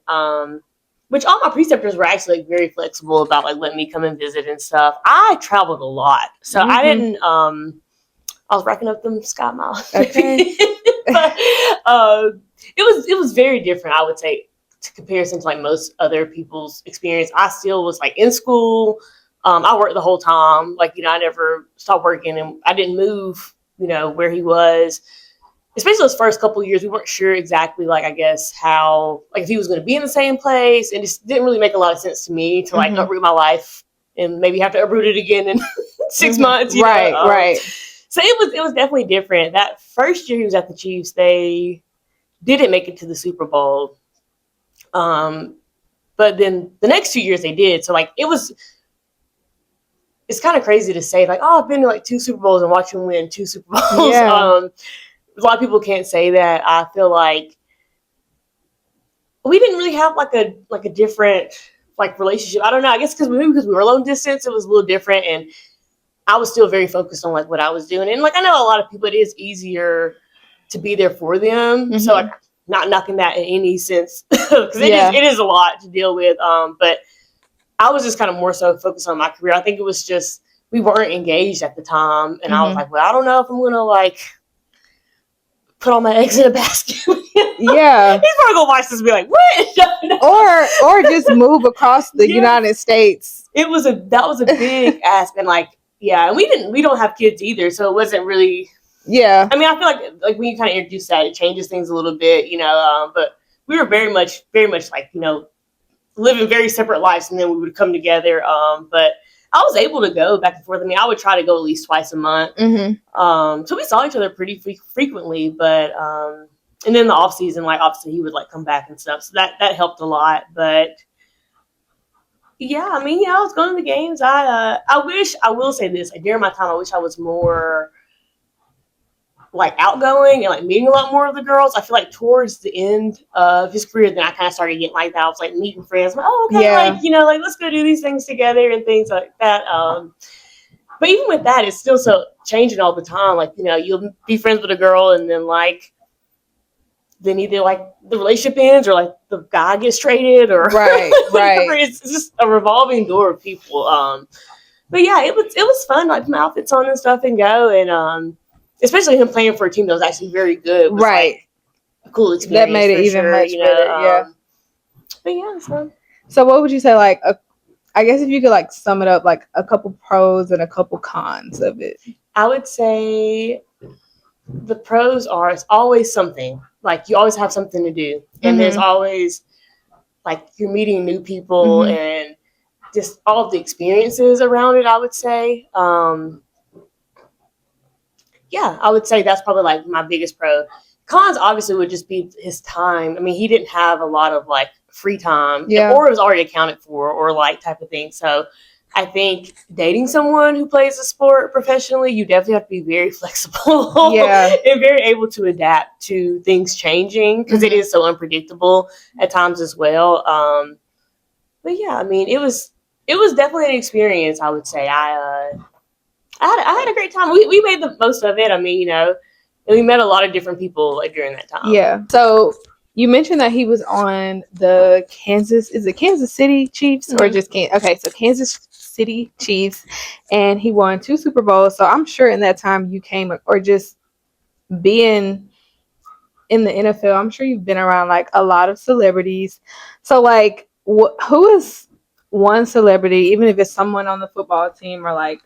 which all my preceptors were actually like, very flexible about like letting me come and visit and stuff. I traveled a lot, so I didn't. I was racking up them sky miles. Okay. But it was very different, I would say, to comparison to like most other people's experience. I still was like in school. I worked the whole time. Like, I never stopped working, and I didn't move, where he was. Especially those first couple of years, we weren't sure exactly, like, I guess, how, like, if he was going to be in the same place. And it just didn't really make a lot of sense to me to, like, uproot my life and maybe have to uproot it again in 6 months. Right, right. So it was definitely different. That first year he was at the Chiefs, they didn't make it to the Super Bowl. But then the next 2 years they did. So, like, it's kind of crazy to say, like, oh, I've been to like 2 Super Bowls and watch him win 2 Super Bowls. Yeah. A lot of people can't say that. I feel like we didn't really have like a different like relationship. I don't know. I guess because we were long distance, it was a little different, and I was still very focused on like what I was doing. And like I know a lot of people, it is easier to be there for them. So like not knocking that in any sense because it is a lot to deal with. But I was just kind of more so focused on my career. I think it was just we weren't engaged at the time, and I was like, well, I don't know if I'm gonna like put all my eggs in a basket. Yeah, he's probably gonna watch this and be like, what? or just move across the United States. That was a big ask, and like and we don't have kids either, so it wasn't really. Yeah, I mean, I feel like when you kind of introduce that, it changes things a little bit, but we were very much like living very separate lives, and then we would come together. But I was able to go back and forth. I mean, I would try to go at least twice a month. So we saw each other pretty frequently, but and then the off season, like obviously he would like come back and stuff. So that helped a lot. But yeah, I mean, I was going to the games. I will say this, like during my time, I wish I was more like outgoing and like meeting a lot more of the girls. I feel like towards the end of his career, then I kind of started getting like that. I was like meeting friends. I'm like, oh, okay, like let's go do these things together and things like that. But even with that, it's still so changing all the time. Like you'll be friends with a girl, and then like then either like the relationship ends or like the guy gets traded or right. It's just a revolving door of people. But yeah, it was fun. Like my outfits on and stuff and go and especially him playing for a team that was actually very good. Was, right. Like, a cool experience. That made it even much better. But yeah, it's fun. So what would you say, like, I guess if you could like sum it up, like a couple pros and a couple cons of it? I would say the pros are it's always something. Like you always have something to do. And there's always like you're meeting new people and just all of the experiences around it, I would say. Yeah, I would say that's probably like my biggest pro. Cons obviously would just be his time. I mean, he didn't have a lot of like free time, or it was already accounted for, or like type of thing. So I think dating someone who plays a sport professionally, you definitely have to be very flexible and very able to adapt to things changing because it is so unpredictable at times as well. But yeah, I mean, it was definitely an experience. I would say I had a great time. We made the most of it. I mean, and we met a lot of different people like during that time. Yeah. So you mentioned that he was on the Kansas City Chiefs or just so Kansas City Chiefs, and he won 2 Super Bowls. So I'm sure in that time you came, or just being in the NFL, I'm sure you've been around like a lot of celebrities. So like, who is one celebrity, even if it's someone on the football team or like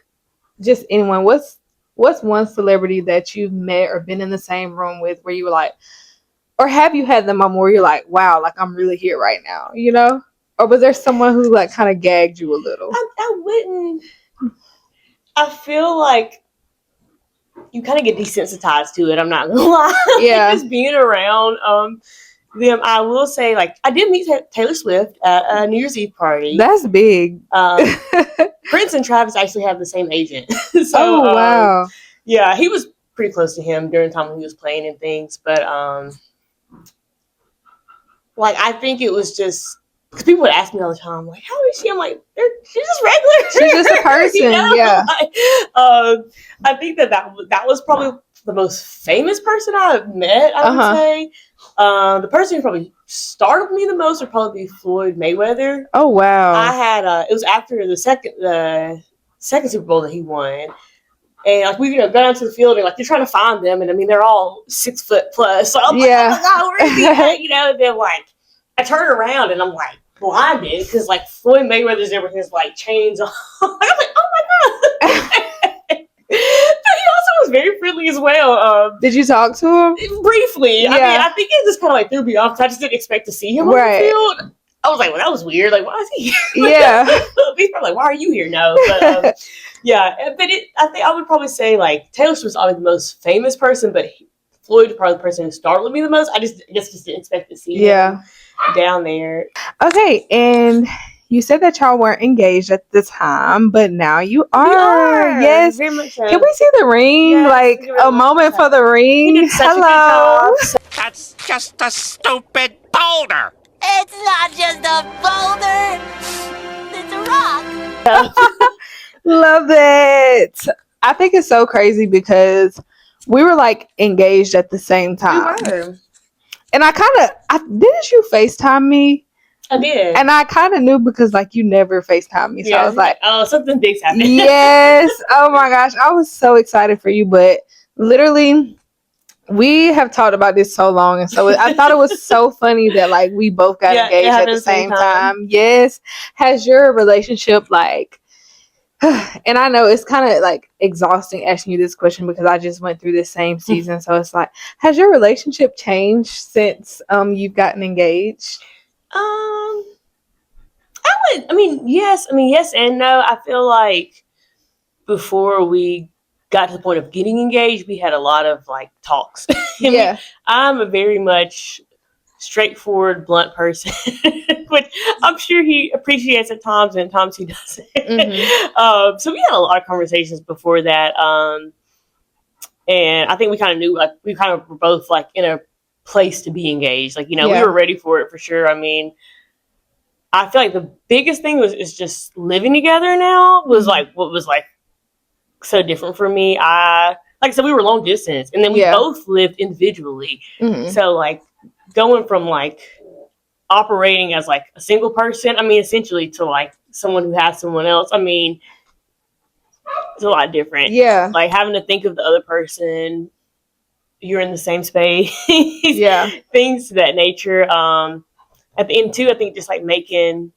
just anyone, what's one celebrity that you've met or been in the same room with where you were like, or have you had the moment where you're like, wow, like I'm really here right now, Or was there someone who like kind of gagged you a little? I wouldn't. I feel like you kind of get desensitized to it. I'm not gonna lie. Yeah. Just being around them, I will say, like, I did meet Taylor Swift at a New Year's Eve party. That's big. Prince and Travis actually have the same agent. So, oh, wow. Yeah, he was pretty close to him during the time when he was playing and things. But, like, I think it was just, because people would ask me all the time, like, how is she? I'm like, she's just regular. She's just a person, you know? yeah. Like, I think that was probably the most famous person I've met, I would say. The person who probably startled me the most would probably be Floyd Mayweather. Oh, wow. I had, it was after the second Super Bowl that he won. And, like, we, go down to the field and, like, you're trying to find them. And, I mean, they're all 6 foot plus. So I'm like, oh, my God, where is he at? You know, and then, like, I turn around and I'm, like, blinded because, like, Floyd Mayweather's there with his, like, chains on. I'm like, oh, my God. But he also was very friendly as well. Did you talk to him? Briefly. Yeah. I mean, I think it just kind of, like, threw me off because I just didn't expect to see him on the field. I was like, well, that was weird. Like, why is he here? Yeah. He's probably like, why are you here? No. But, yeah. But I think I would probably say, like, Taylor Swift's always the most famous person, but Floyd is probably the person who startled me the most. I guess just didn't expect to see him down there. Okay, and you said that y'all weren't engaged at the time, but now you are. We are. Yes. Very much so. Can we see the ring? Yes, like a moment for the ring. He did such Hello. a good job. That's just a stupid boulder. It's not just a boulder. It's a rock. Love it. I think it's so crazy because we were like engaged at the same time. We were. And didn't you FaceTime me? I did. And I kind of knew because like you never FaceTime me. So I was like, oh, something big's happening. Yes. Oh my gosh. I was so excited for you. But literally, we have talked about this so long. And so I thought it was so funny that like we both got engaged at the same time. Yes. Has your relationship like, and I know it's kind of like exhausting asking you this question because I just went through this same season. So it's like, has your relationship changed since you've gotten engaged? Yes and no. I feel like before we got to the point of getting engaged, we had a lot of like talks. I'm a very much straightforward, blunt person, which I'm sure he appreciates at times, and at times he doesn't. Mm-hmm. So we had a lot of conversations before that, and I think we kind of knew, like, we kind of were both like in a place to be engaged. Like, we were ready for it for sure. I mean, I feel like the biggest thing is just living together now was like what was like so different for me. Like I said, we were long distance, and then we both lived individually. Mm-hmm. So like going from like operating as like a single person, I mean, essentially to like someone who has someone else, I mean, it's a lot different. Yeah. Like having to think of the other person, you're in the same space. Yeah. Things of that nature. At the end too, I think just like making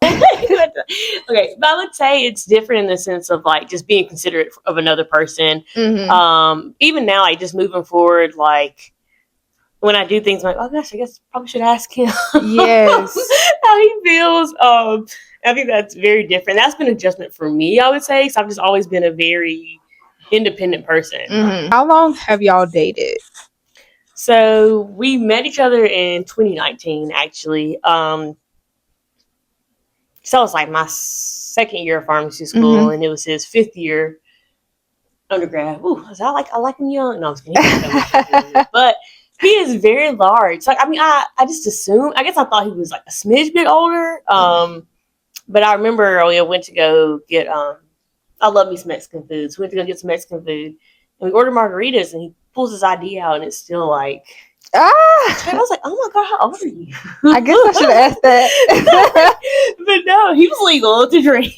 okay, but I would say it's different in the sense of like just being considerate of another person. Mm-hmm. Even now, like just moving forward, like when I do things, I'm like, oh gosh, I guess probably should ask him. Yes. How he feels. I think that's very different. That's been an adjustment for me, I would say. So I've just always been a very independent person. Mm-hmm. How long have y'all dated? So we met each other in 2019, actually. So it was like my second year of pharmacy school, mm-hmm. and it was his 5th year undergrad. Ooh, I like him young. No, I was kidding. But he is very large. Like, I mean, I just assumed. I guess I thought he was like a smidge bit older. But I remember we went to go get. I love me some Mexican food, so we went to go get some Mexican food, and we ordered margaritas, and he pulls his ID out, and it's still like. And I was like, oh my God, how old are you? I guess I should have asked that. But no, he was legal to drink.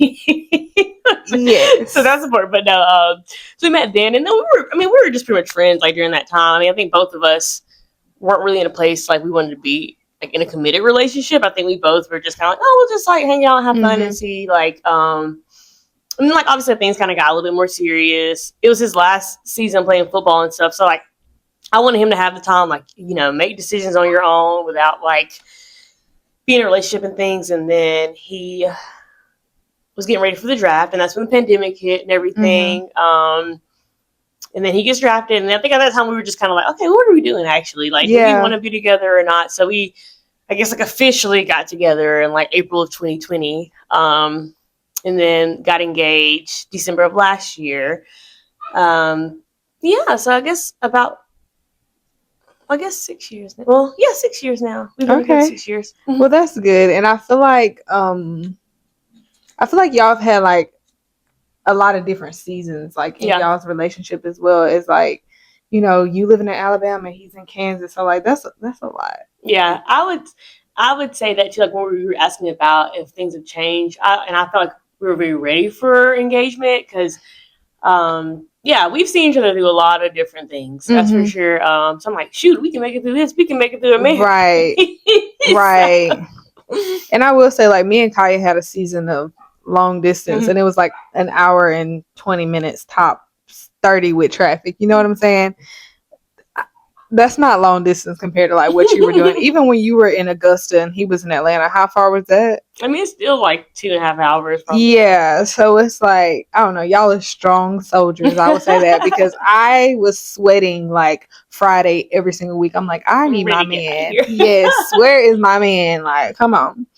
Yes. So that's important. But no, so we met then, and then we were just pretty much friends like during that time. I mean, I think both of us weren't really in a place like we wanted to be like in a committed relationship. I think we both were just kind of like, oh, we'll just like hang out and have fun, mm-hmm. and see like, and then like obviously things kind of got a little bit more serious. It was his last season playing football and stuff. So like, I wanted him to have the time, like, make decisions on your own without like being in a relationship and things. And then he was getting ready for the draft, and that's when the pandemic hit and everything. Mm-hmm. And then he gets drafted, and I think at that time we were just kind of like, okay, what are we doing actually? Like, do we Yeah. want to be together or not? So we, I guess, like officially got together in like April of 2020, and then got engaged December of last year. Yeah, so I guess 6 years now. Well, yeah, 6 years now. We've been together Okay. 6 years. Well, that's good. And I feel like y'all have had like a lot of different seasons like in Yeah. y'all's relationship as well. It's like, you know, you living in Alabama, he's in Kansas, so like that's a lot. Yeah, I would say that too. Like when we were asking about if things have changed, and I felt like we were very ready for engagement because, yeah, we've seen each other do a lot of different things. That's for Mhm. sure. So I'm like, shoot, we can make it through this. We can make it through a marriage. Right. Right. And I will say, like, me and Kaya had a season of long distance, Mhm. and it was like an hour and 20 minutes, top 30 with traffic. You know what I'm saying? That's not long distance compared to like what you were doing. Even when you were in Augusta and he was in Atlanta, how far was that? I mean, it's still like 2.5 hours. Probably. Yeah, so it's like, I don't know, y'all are strong soldiers. I would say that because I was sweating like Friday every single week. I'm like, I need my Ready to get out man. of here. Yes, where is my man? Like, come on.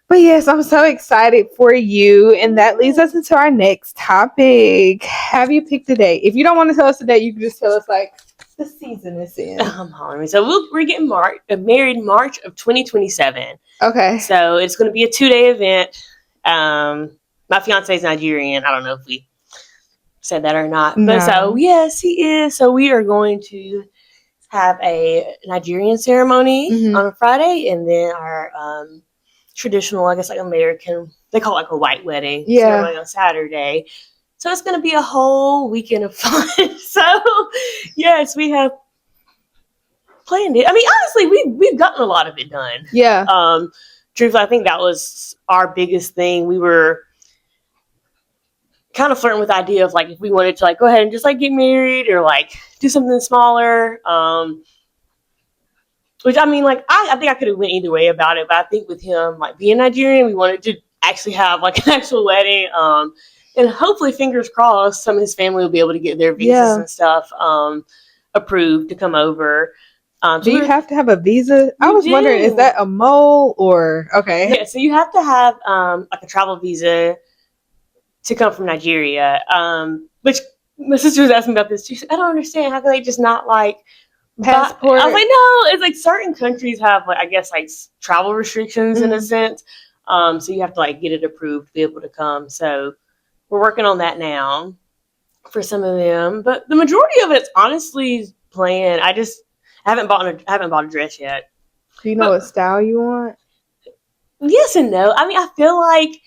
But yes, I'm so excited for you. And that leads us into our next topic. Have you picked a date? If you don't want to tell us the date, you can just tell us like the season it's in. I'm hollering. So we're getting married March of 2027. Okay. So it's going to be a 2-day event. My fiance is Nigerian. I don't know if we said that or not. No. But so, yes, he is. So we are going to have a Nigerian ceremony Mhm. on a Friday, and then our traditional, I guess, like American, they call it like a white wedding ceremony on Saturday. So it's going to be a whole weekend of fun. So, yes, we have planned it. I mean, honestly, we've gotten a lot of it done. Yeah. Truthfully, I think that was our biggest thing. We were kind of flirting with the idea of like if we wanted to like go ahead and just like get married or like do something smaller. Which I mean, like I think I could have went either way about it, but I think with him like being Nigerian, we wanted to actually have like an actual wedding. And hopefully, fingers crossed, some of his family will be able to get their visas and stuff approved to come over. Do you have to have a visa? I was wondering, is that a mole or okay? Yeah, so you have to have like a travel visa to come from Nigeria. Which my sister was asking about this too. She said, I don't understand. How can they just not like Passport? I was like, no, it's like certain countries have like I guess like travel restrictions in a sense. So you have to like get it approved to be able to come. So we're working on that now for some of them, but the majority of it's honestly planned. I haven't bought a dress yet. Do you know what style you want? Yes and no. I mean, I feel like,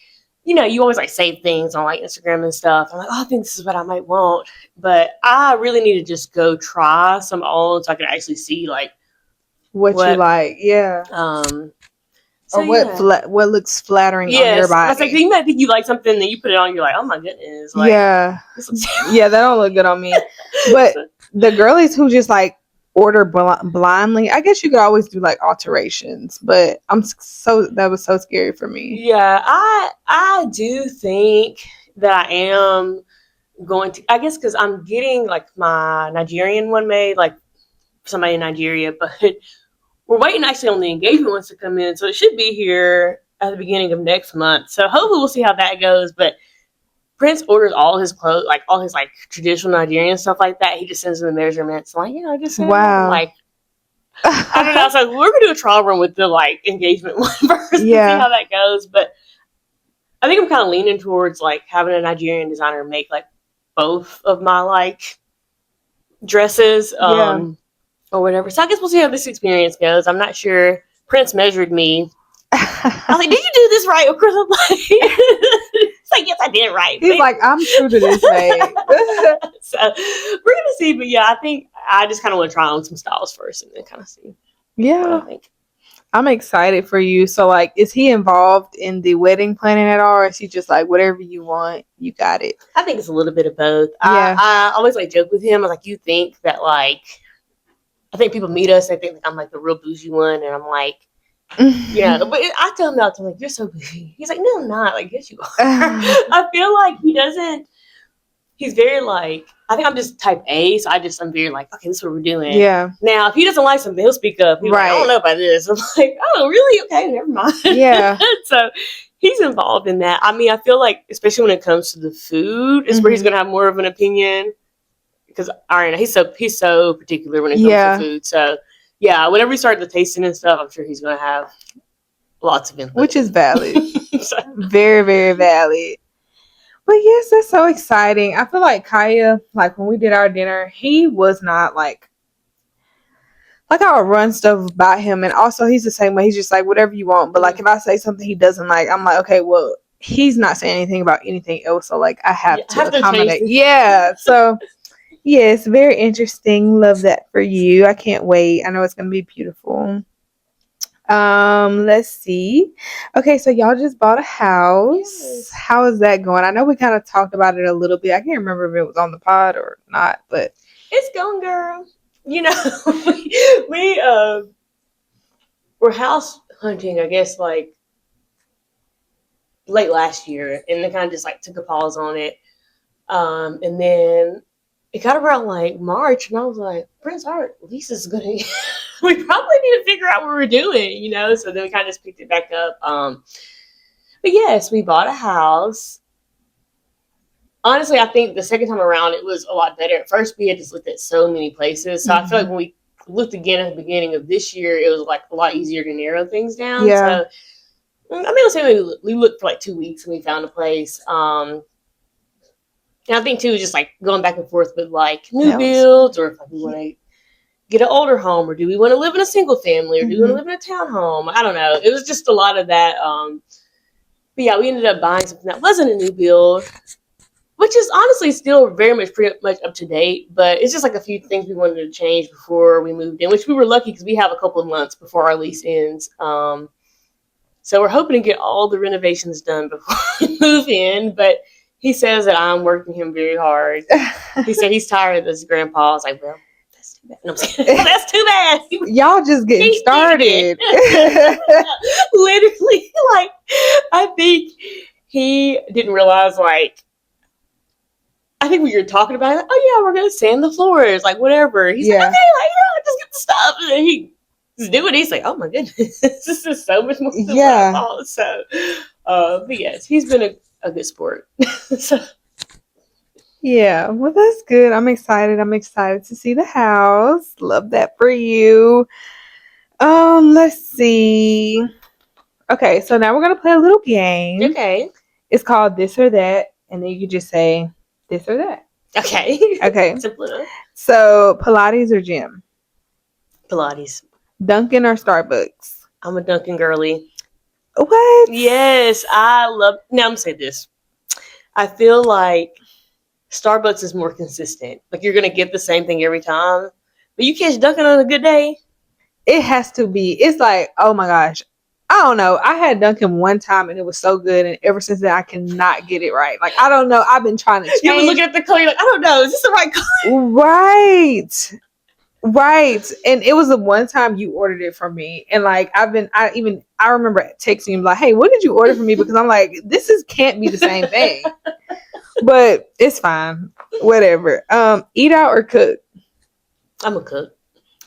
you know, you always like save things on like Instagram and stuff. I'm like, oh, I think this is what I might want, but I really need to just go try some on so I can actually see like what you like. Yeah. So, or what looks flattering on your body. That's like you might think you like something, then you put it on, you're like, oh my goodness. Like, yeah. this looks Yeah, that don't look good on me. But the girlies who just like order blindly, I guess you could always do like alterations, but that was so scary for me. Yeah, I do think that I am going to, I guess because I'm getting like my Nigerian one made, like somebody in Nigeria, but we're waiting actually on the engagement ones to come in, so it should be here at the beginning of next month. So hopefully we'll see how that goes. But Prince orders all his clothes, like all his like traditional Nigerian stuff like that. He just sends them the measurements, like just wow. Like I don't know. So we're gonna do a trial run with the like engagement one first to see how that goes. But I think I'm kind of leaning towards like having a Nigerian designer make like both of my like dresses. Or whatever. So I guess we'll see how this experience goes. I'm not sure. Prince measured me. I was like, did you do this right? Of course, I'm like, it's like, yes, I did it right. He's like, I'm true to this, babe. So we're going to see. But yeah, I think I just kind of want to try on some styles first and then kind of see. Yeah. What I think. I'm excited for you. So, like, is he involved in the wedding planning at all? Or is he just like, whatever you want, you got it? I think it's a little bit of both. Yeah. I always like joke with him. I was like, you think that like, I think people meet us, they think like I'm like the real bougie one, and I'm like, yeah. But I tell him that I'm like, you're so bougie. He's like, no, I'm not. Like, yes, you are. I feel like he doesn't. He's very like I think I'm just type A, so I'm very like, okay, this is what we're doing. Yeah. Now, if he doesn't like something, he'll speak up. He's like, I Right. don't know about this. I'm like, oh, really? Okay, never mind. Yeah. So he's involved in that. I mean, I feel like, especially when it comes to the food, is where he's going to have more of an opinion. Because I don't know, he's so particular when it comes to food. So yeah, whenever we start the tasting and stuff, I'm sure he's going to have lots of input. Which is valid. So, Very, very valid. But yes, that's so exciting. I feel like Kaya, like when we did our dinner, he was not like I would run stuff by him, and also he's the same way. He's just like whatever you want. But like if I say something he doesn't like, I'm like, okay, well, he's not saying anything about anything else, so like I have to accommodate. Yeah. So yes, very interesting. Love that for you. I can't wait. I know it's gonna be beautiful. Let's see. Okay, so y'all just bought a house. Yes. How is that going? I know we kind of talked about it a little bit. I can't remember if it was on the pod or not, but it's going, girl. You know, we were house hunting, I guess, like late last year, and they kind of just like took a pause on it. And then it got around like March, and I was like, Prince, our lease is gonna we probably need to figure out what we're doing, you know? So then we kind of just picked it back up. But yes, we bought a house. Honestly, I think the second time around, it was a lot better. At first, we had just looked at so many places. So I feel like when we looked again at the beginning of this year, it was like a lot easier to narrow things down. Yeah. So, I mean, let's say we looked for like 2 weeks and we found a place. And I think too, just like going back and forth with like new builds, or if like, we want to get an older home, or do we want to live in a single family, or do we want to live in a townhome? I don't know. It was just a lot of that. But yeah, we ended up buying something that wasn't a new build, which is honestly still pretty much up to date. But it's just like a few things we wanted to change before we moved in, which we were lucky because we have a couple of months before our lease ends. So we're hoping to get all the renovations done before we move in. But he says that I'm working him very hard. He said he's tired of this, Grandpa. I was like, well, that's too bad. No, I'm just kidding. That's too bad. y'all just getting started. Literally, like, I think he didn't realize, like, I think we were talking about it, like, oh yeah, we're gonna sand the floors, like whatever. He's like, okay, like, yeah, just get the stuff. And then he just do it. He's like, oh my goodness, this is so much more than what I thought. So, but yes, he's been a good sport. So. Yeah, well, that's good. I'm excited. I'm excited to see the house. Love that for you. Let's see. Okay, so now we're gonna play a little game. Okay. It's called This or That, and then you can just say this or that. Okay. Okay. Simple enough. So Pilates or gym? Pilates. Dunkin' or Starbucks? I'm a Dunkin' girly. What? Yes, I love. Now I'm gonna say this. I feel like Starbucks is more consistent. Like you're gonna get the same thing every time, but you catch Dunkin' on a good day. It has to be. It's like, oh my gosh. I don't know. I had Dunkin' one time and it was so good, and ever since then I cannot get it right. Like I don't know. I've been trying to change. You been looking at the color, you're like, I don't know, is this the right color? Right. Right. And it was the one time you ordered it for me. And like I remember texting you like, hey, what did you order for me? Because I'm like, can't be the same thing. But it's fine. Whatever. Eat out or cook? I'm a cook.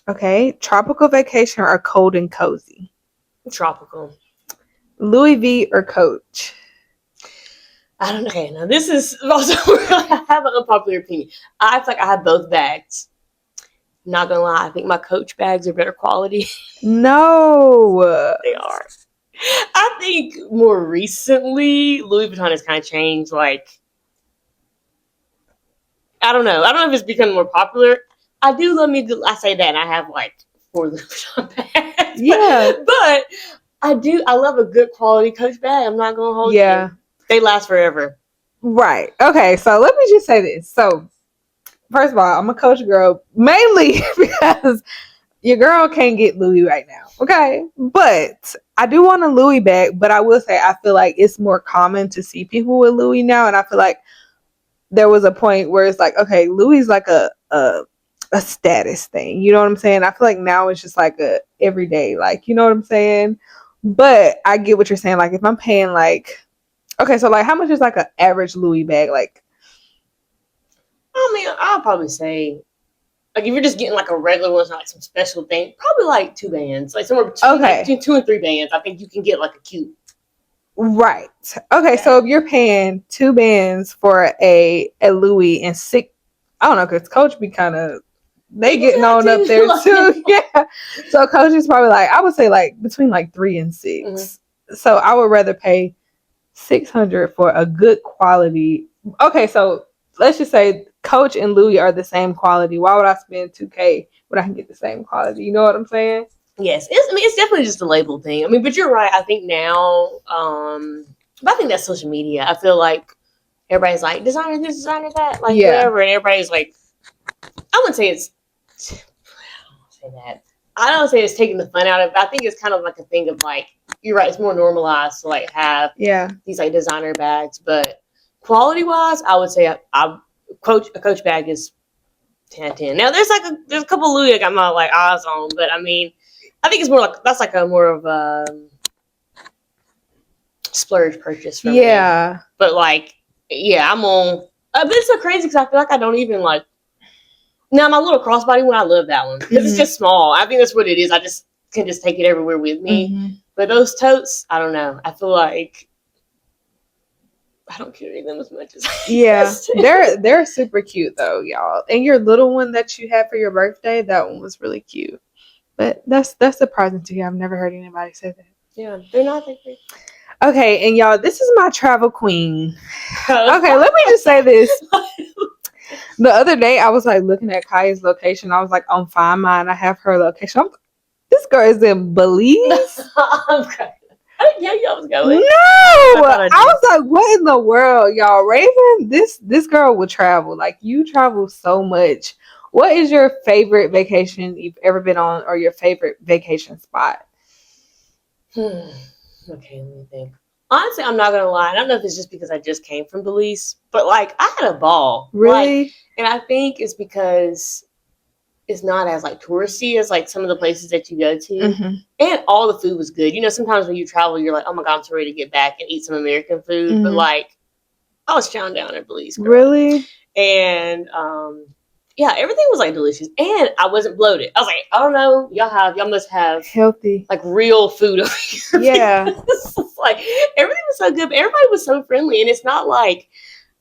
Okay. Tropical vacation or cold and cozy? Tropical. Louis V or Coach? I don't know. Okay, now this is also I have an unpopular opinion. I feel like I have both bags. Not gonna lie, I think my Coach bags are better quality. No. They are. I think more recently, Louis Vuitton has kind of changed. Like, I don't know. I don't know if it's becoming more popular. I do love me. I say that, and I have like 4 Louis Vuitton bags. Yeah. But I do. I love a good quality Coach bag. I'm not gonna hold you. They last forever. Right. Okay. So let me just say this. So first of all, I'm a Coach girl mainly because your girl can't get Louis right now. Okay. But I do want a Louis bag, but I will say I feel like it's more common to see people with Louis now. And I feel like there was a point where it's like, okay, Louis is like a status thing. You know what I'm saying? I feel like now it's just like a everyday, like, you know what I'm saying? But I get what you're saying. Like if I'm paying like, okay, so like how much is like an average Louis bag? Like I mean, I'll probably say, like, if you're just getting like a regular one, it's not like some special thing, probably like 2 bands, like somewhere between, Okay. between 2 and 3 bands. I think you can get like a cute. Right. Okay, so if you're paying 2 bands for a Louis and 6, I don't know, because Coach be kind of, they getting on up there too. Yeah. So Coach is probably like, I would say like between like 3 and 6. Mm-hmm. So I would rather pay $600 for a good quality. Okay, so let's just say Coach and Louis are the same quality. Why would I spend $2,000 when I can get the same quality? You know what I'm saying? Yes, it's definitely just a label thing. I mean, but you're right. I think now, but I think that's social media. I feel like everybody's like designer this, designer that, like whatever, and everybody's like, I wouldn't say it's. I don't say it's taking the fun out of it. I think it's kind of like a thing of like, you're right. It's more normalized to like have these like designer bags, but quality wise, I would say a Coach bag is 10 out of 10. Now there's a couple of Louis I got my like eyes on, but I mean. I think it's more like that's like a more of a splurge purchase for me. But like, I'm on. But it's so crazy because I feel like I don't even like. Now my little crossbody one, I love that one because it's just small. I think that's what it is. I just can just take it everywhere with me. Mm-hmm. But those totes, I don't know. I feel like I don't carry them as much as they're super cute though, y'all. And your little one that you had for your birthday, that one was really cute. But that's surprising to you. I've never heard anybody say that. Yeah, they're not that great. Okay, and y'all, this is my travel queen. Okay, let me just say this. The other day, I was like looking at Kaya's location. I was like on Find Mine. I have her location. This girl is in Belize. Yeah, y'all was going. No, I was like, what in the world, y'all? Raven, this girl will travel. Like, you travel so much. What is your favorite vacation you've ever been on, or your favorite vacation spot? Okay, let me think. Honestly, I'm not gonna lie. I don't know if it's just because I just came from Belize, but like I had a ball. Really? Like, and I think it's because it's not as like touristy as like some of the places that you go to, mm-hmm. and all the food was good. You know, sometimes when you travel, you're like, oh my god, I'm so ready to get back and eat some American food. Mm-hmm. But like, I was chown down in Belize. Girl. Really? And yeah, everything was like delicious, and I wasn't bloated. I was like, I don't know, y'all must have healthy, like real food over here. Yeah, like everything was so good, but everybody was so friendly, and it's not like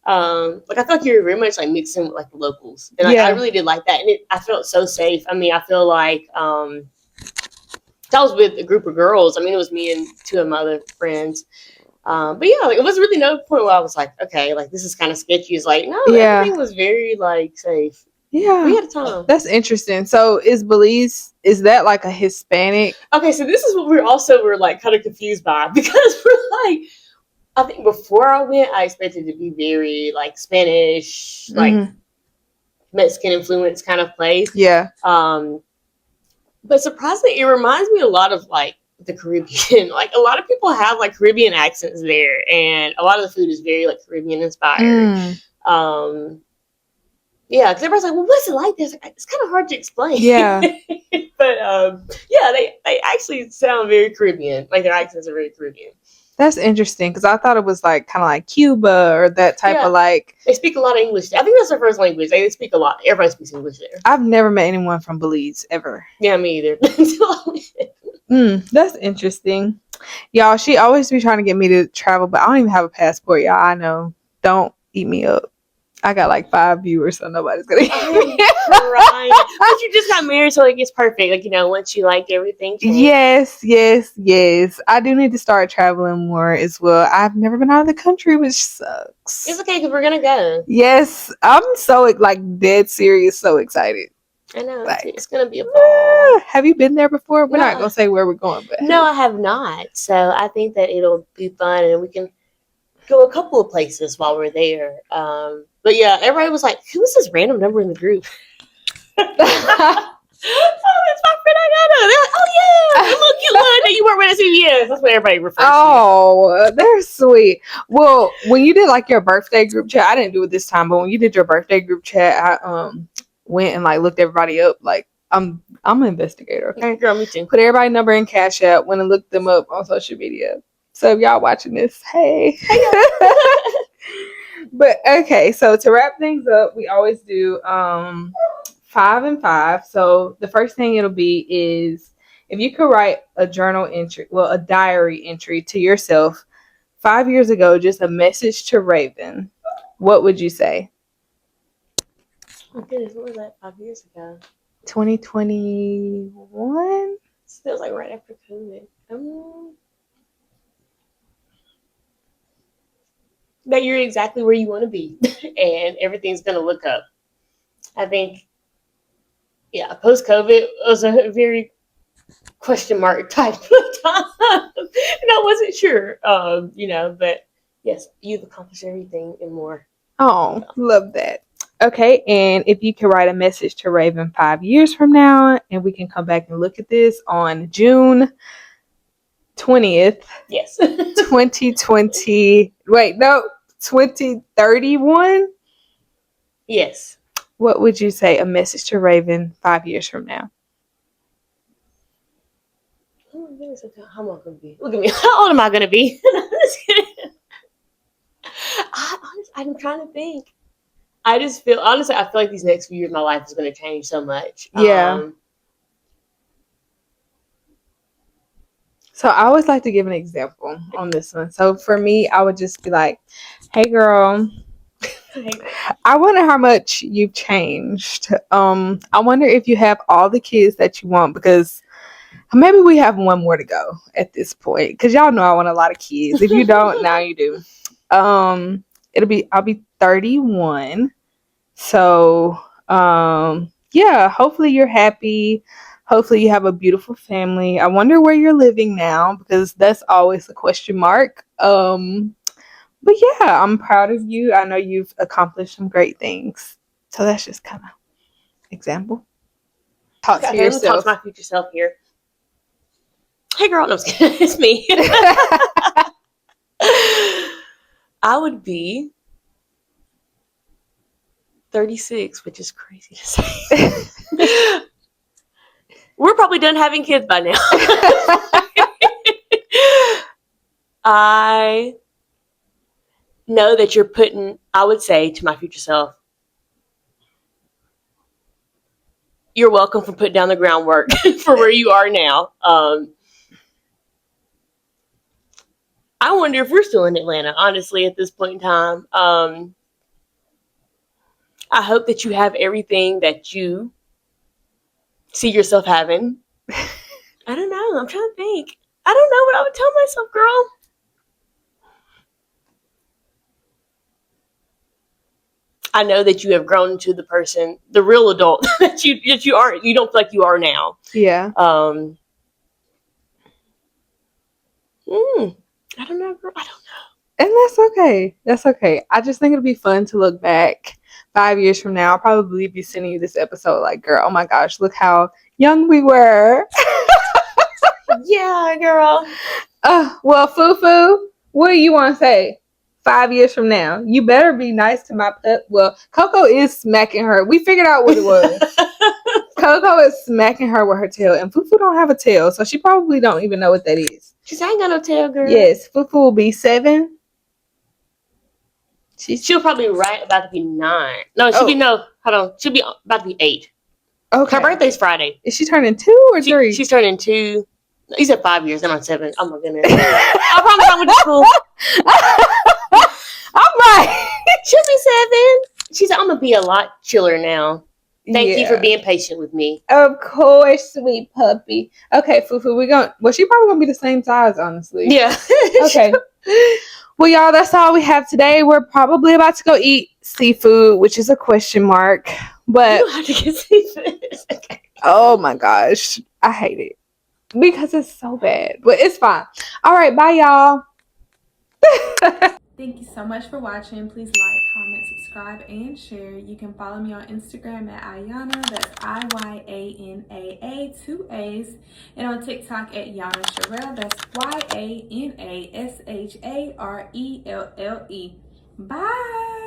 I felt like you were very much like mixing with like the locals, and like, I really did like that, and I felt so safe. I mean, I feel like I was with a group of girls. I mean, it was me and 2 of my other friends. But yeah, like, it was really no point where I was like, okay, like this is kind of sketchy. It's like, no, everything was very like safe. Yeah, we had a time. That's interesting. So is Belize, is that like a Hispanic? Okay, so this is what we're like kind of confused by, because we're like, I think before I went, I expected it to be very like Spanish, like Mexican influence kind of place. Yeah. But surprisingly, it reminds me a lot of like the Caribbean. Like a lot of people have like Caribbean accents there, and a lot of the food is very like Caribbean inspired. Yeah, because everybody's like, well, what's it like this? It's kind of hard to explain. Yeah. But yeah, they actually sound very Caribbean. Like their accents are very Caribbean. That's interesting, because I thought it was like kind of like Cuba or that type of like. They speak a lot of English. I think that's their first language. They speak a lot. Everybody speaks English there. I've never met anyone from Belize ever. Yeah, me either. That's interesting. Y'all, she always be trying to get me to travel, but I don't even have a passport, y'all. I know. Don't eat me up. I got like 5 viewers, so nobody's gonna eat me. Right. But you just got married, so like it's perfect. Like, you know, once you like everything. Yes. I do need to start traveling more as well. I've never been out of the country, which sucks. It's okay, because we're gonna go. Yes, I'm so like dead serious, so excited. I know, like, it's gonna be a ball. Have you been there before? We're not gonna say where we're going, but no, I have not. So I think that it'll be fun, and we can go a couple of places while we're there. But yeah, everybody was like, "Who is this random number in the group?" Oh, it's my friend Agata. They're like, "Oh yeah, the little cute one that you weren't with us in years." That's what everybody refers to. Oh, they're sweet. Well, when you did like your birthday group chat, I didn't do it this time, but when you did your birthday group chat, I went and like looked everybody up. Like I'm an investigator, okay? Girl, me too. Put everybody's number in Cash App, went and looked them up on social media. So if y'all watching this, hey. But okay, so to wrap things up, we always do 5 and 5. So the first thing it'll be is if you could write a journal entry, well, a diary entry to yourself 5 years ago, just a message to Raven, what would you say? Oh goodness, what was that 5 years ago? 2021? It was like right after COVID. That you're exactly where you want to be and everything's going to look up. I think, yeah, post COVID was a very question mark type of time. And I wasn't sure, but yes, you've accomplished everything and more. Oh, love that. Okay, and if you could write a message to Raven 5 years from now, and we can come back and look at this on June 20th, Yes. 2020. Wait, no, 2031. Yes. What would you say a message to Raven 5 years from now? Oh my goodness, how am I going to be? Look at me. How old am I going to be? I'm trying to think. I feel like these next few years, my life is going to change so much. Yeah. So I always like to give an example on this one. So for me, I would just be like, hey girl, I wonder how much you've changed. I wonder if you have all the kids that you want, because maybe we have one more to go at this point. Because y'all know I want a lot of kids. If you don't, now you do. I'll be 31. So yeah, hopefully you're happy. Hopefully you have a beautiful family. I wonder where you're living now, because that's always a question mark. But yeah, I'm proud of you. I know you've accomplished some great things. So that's just kind of example. Talk to yourself. Talk to my future self here. Hey girl, no, it's me. I would be 36, which is crazy to say. We're probably done having kids by now. I know that I would say to my future self, you're welcome for putting down the groundwork for where you are now. I wonder if we're still in Atlanta, honestly, at this point in time. I hope that you have everything that you see yourself having. I don't know. I'm trying to think. I don't know what I would tell myself, girl. I know that you have grown into the person, the real adult that you are. You don't feel like you are now. Yeah. I don't know, girl. I don't know. And that's okay. That's okay. I just think it'll be fun to look back 5 years from now. I'll probably be sending you this episode like, girl, oh my gosh, look how young we were. Yeah, girl. Well, Fufu, what do you want to say 5 years from now? You better be nice to my pup. Well, Coco is smacking her. We figured out what it was. Coco is smacking her with her tail, and Fufu don't have a tail, so she probably don't even know what that is. She ain't got no tail, girl. Yes, Fufu will be 7. She'll probably about to be 9. No, hold on. She'll be about to be 8. Okay. Her birthday's Friday. Is she turning 2 or 3? She's turning 2. You said 5 years, and I'm 7. Oh my goodness. I promise I went to school. I'm right. She'll be 7. She said, I'm gonna be a lot chiller now. Thank you for being patient with me. Of course, sweet puppy. Okay, Fufu, she probably gonna be the same size, honestly. Yeah. Okay. Well, y'all, that's all we have today. We're probably about to go eat seafood, which is a question mark. But you have to get seafood. Okay. Oh my gosh, I hate it because it's so bad, but it's fine. All right, bye, y'all. Thank you so much for watching. Please like, comment, subscribe, and share. You can follow me on Instagram at Iyanna. That's IYANAA 2 A's, and on TikTok at Yana Sharelle. That's YANASHARELLE. Bye.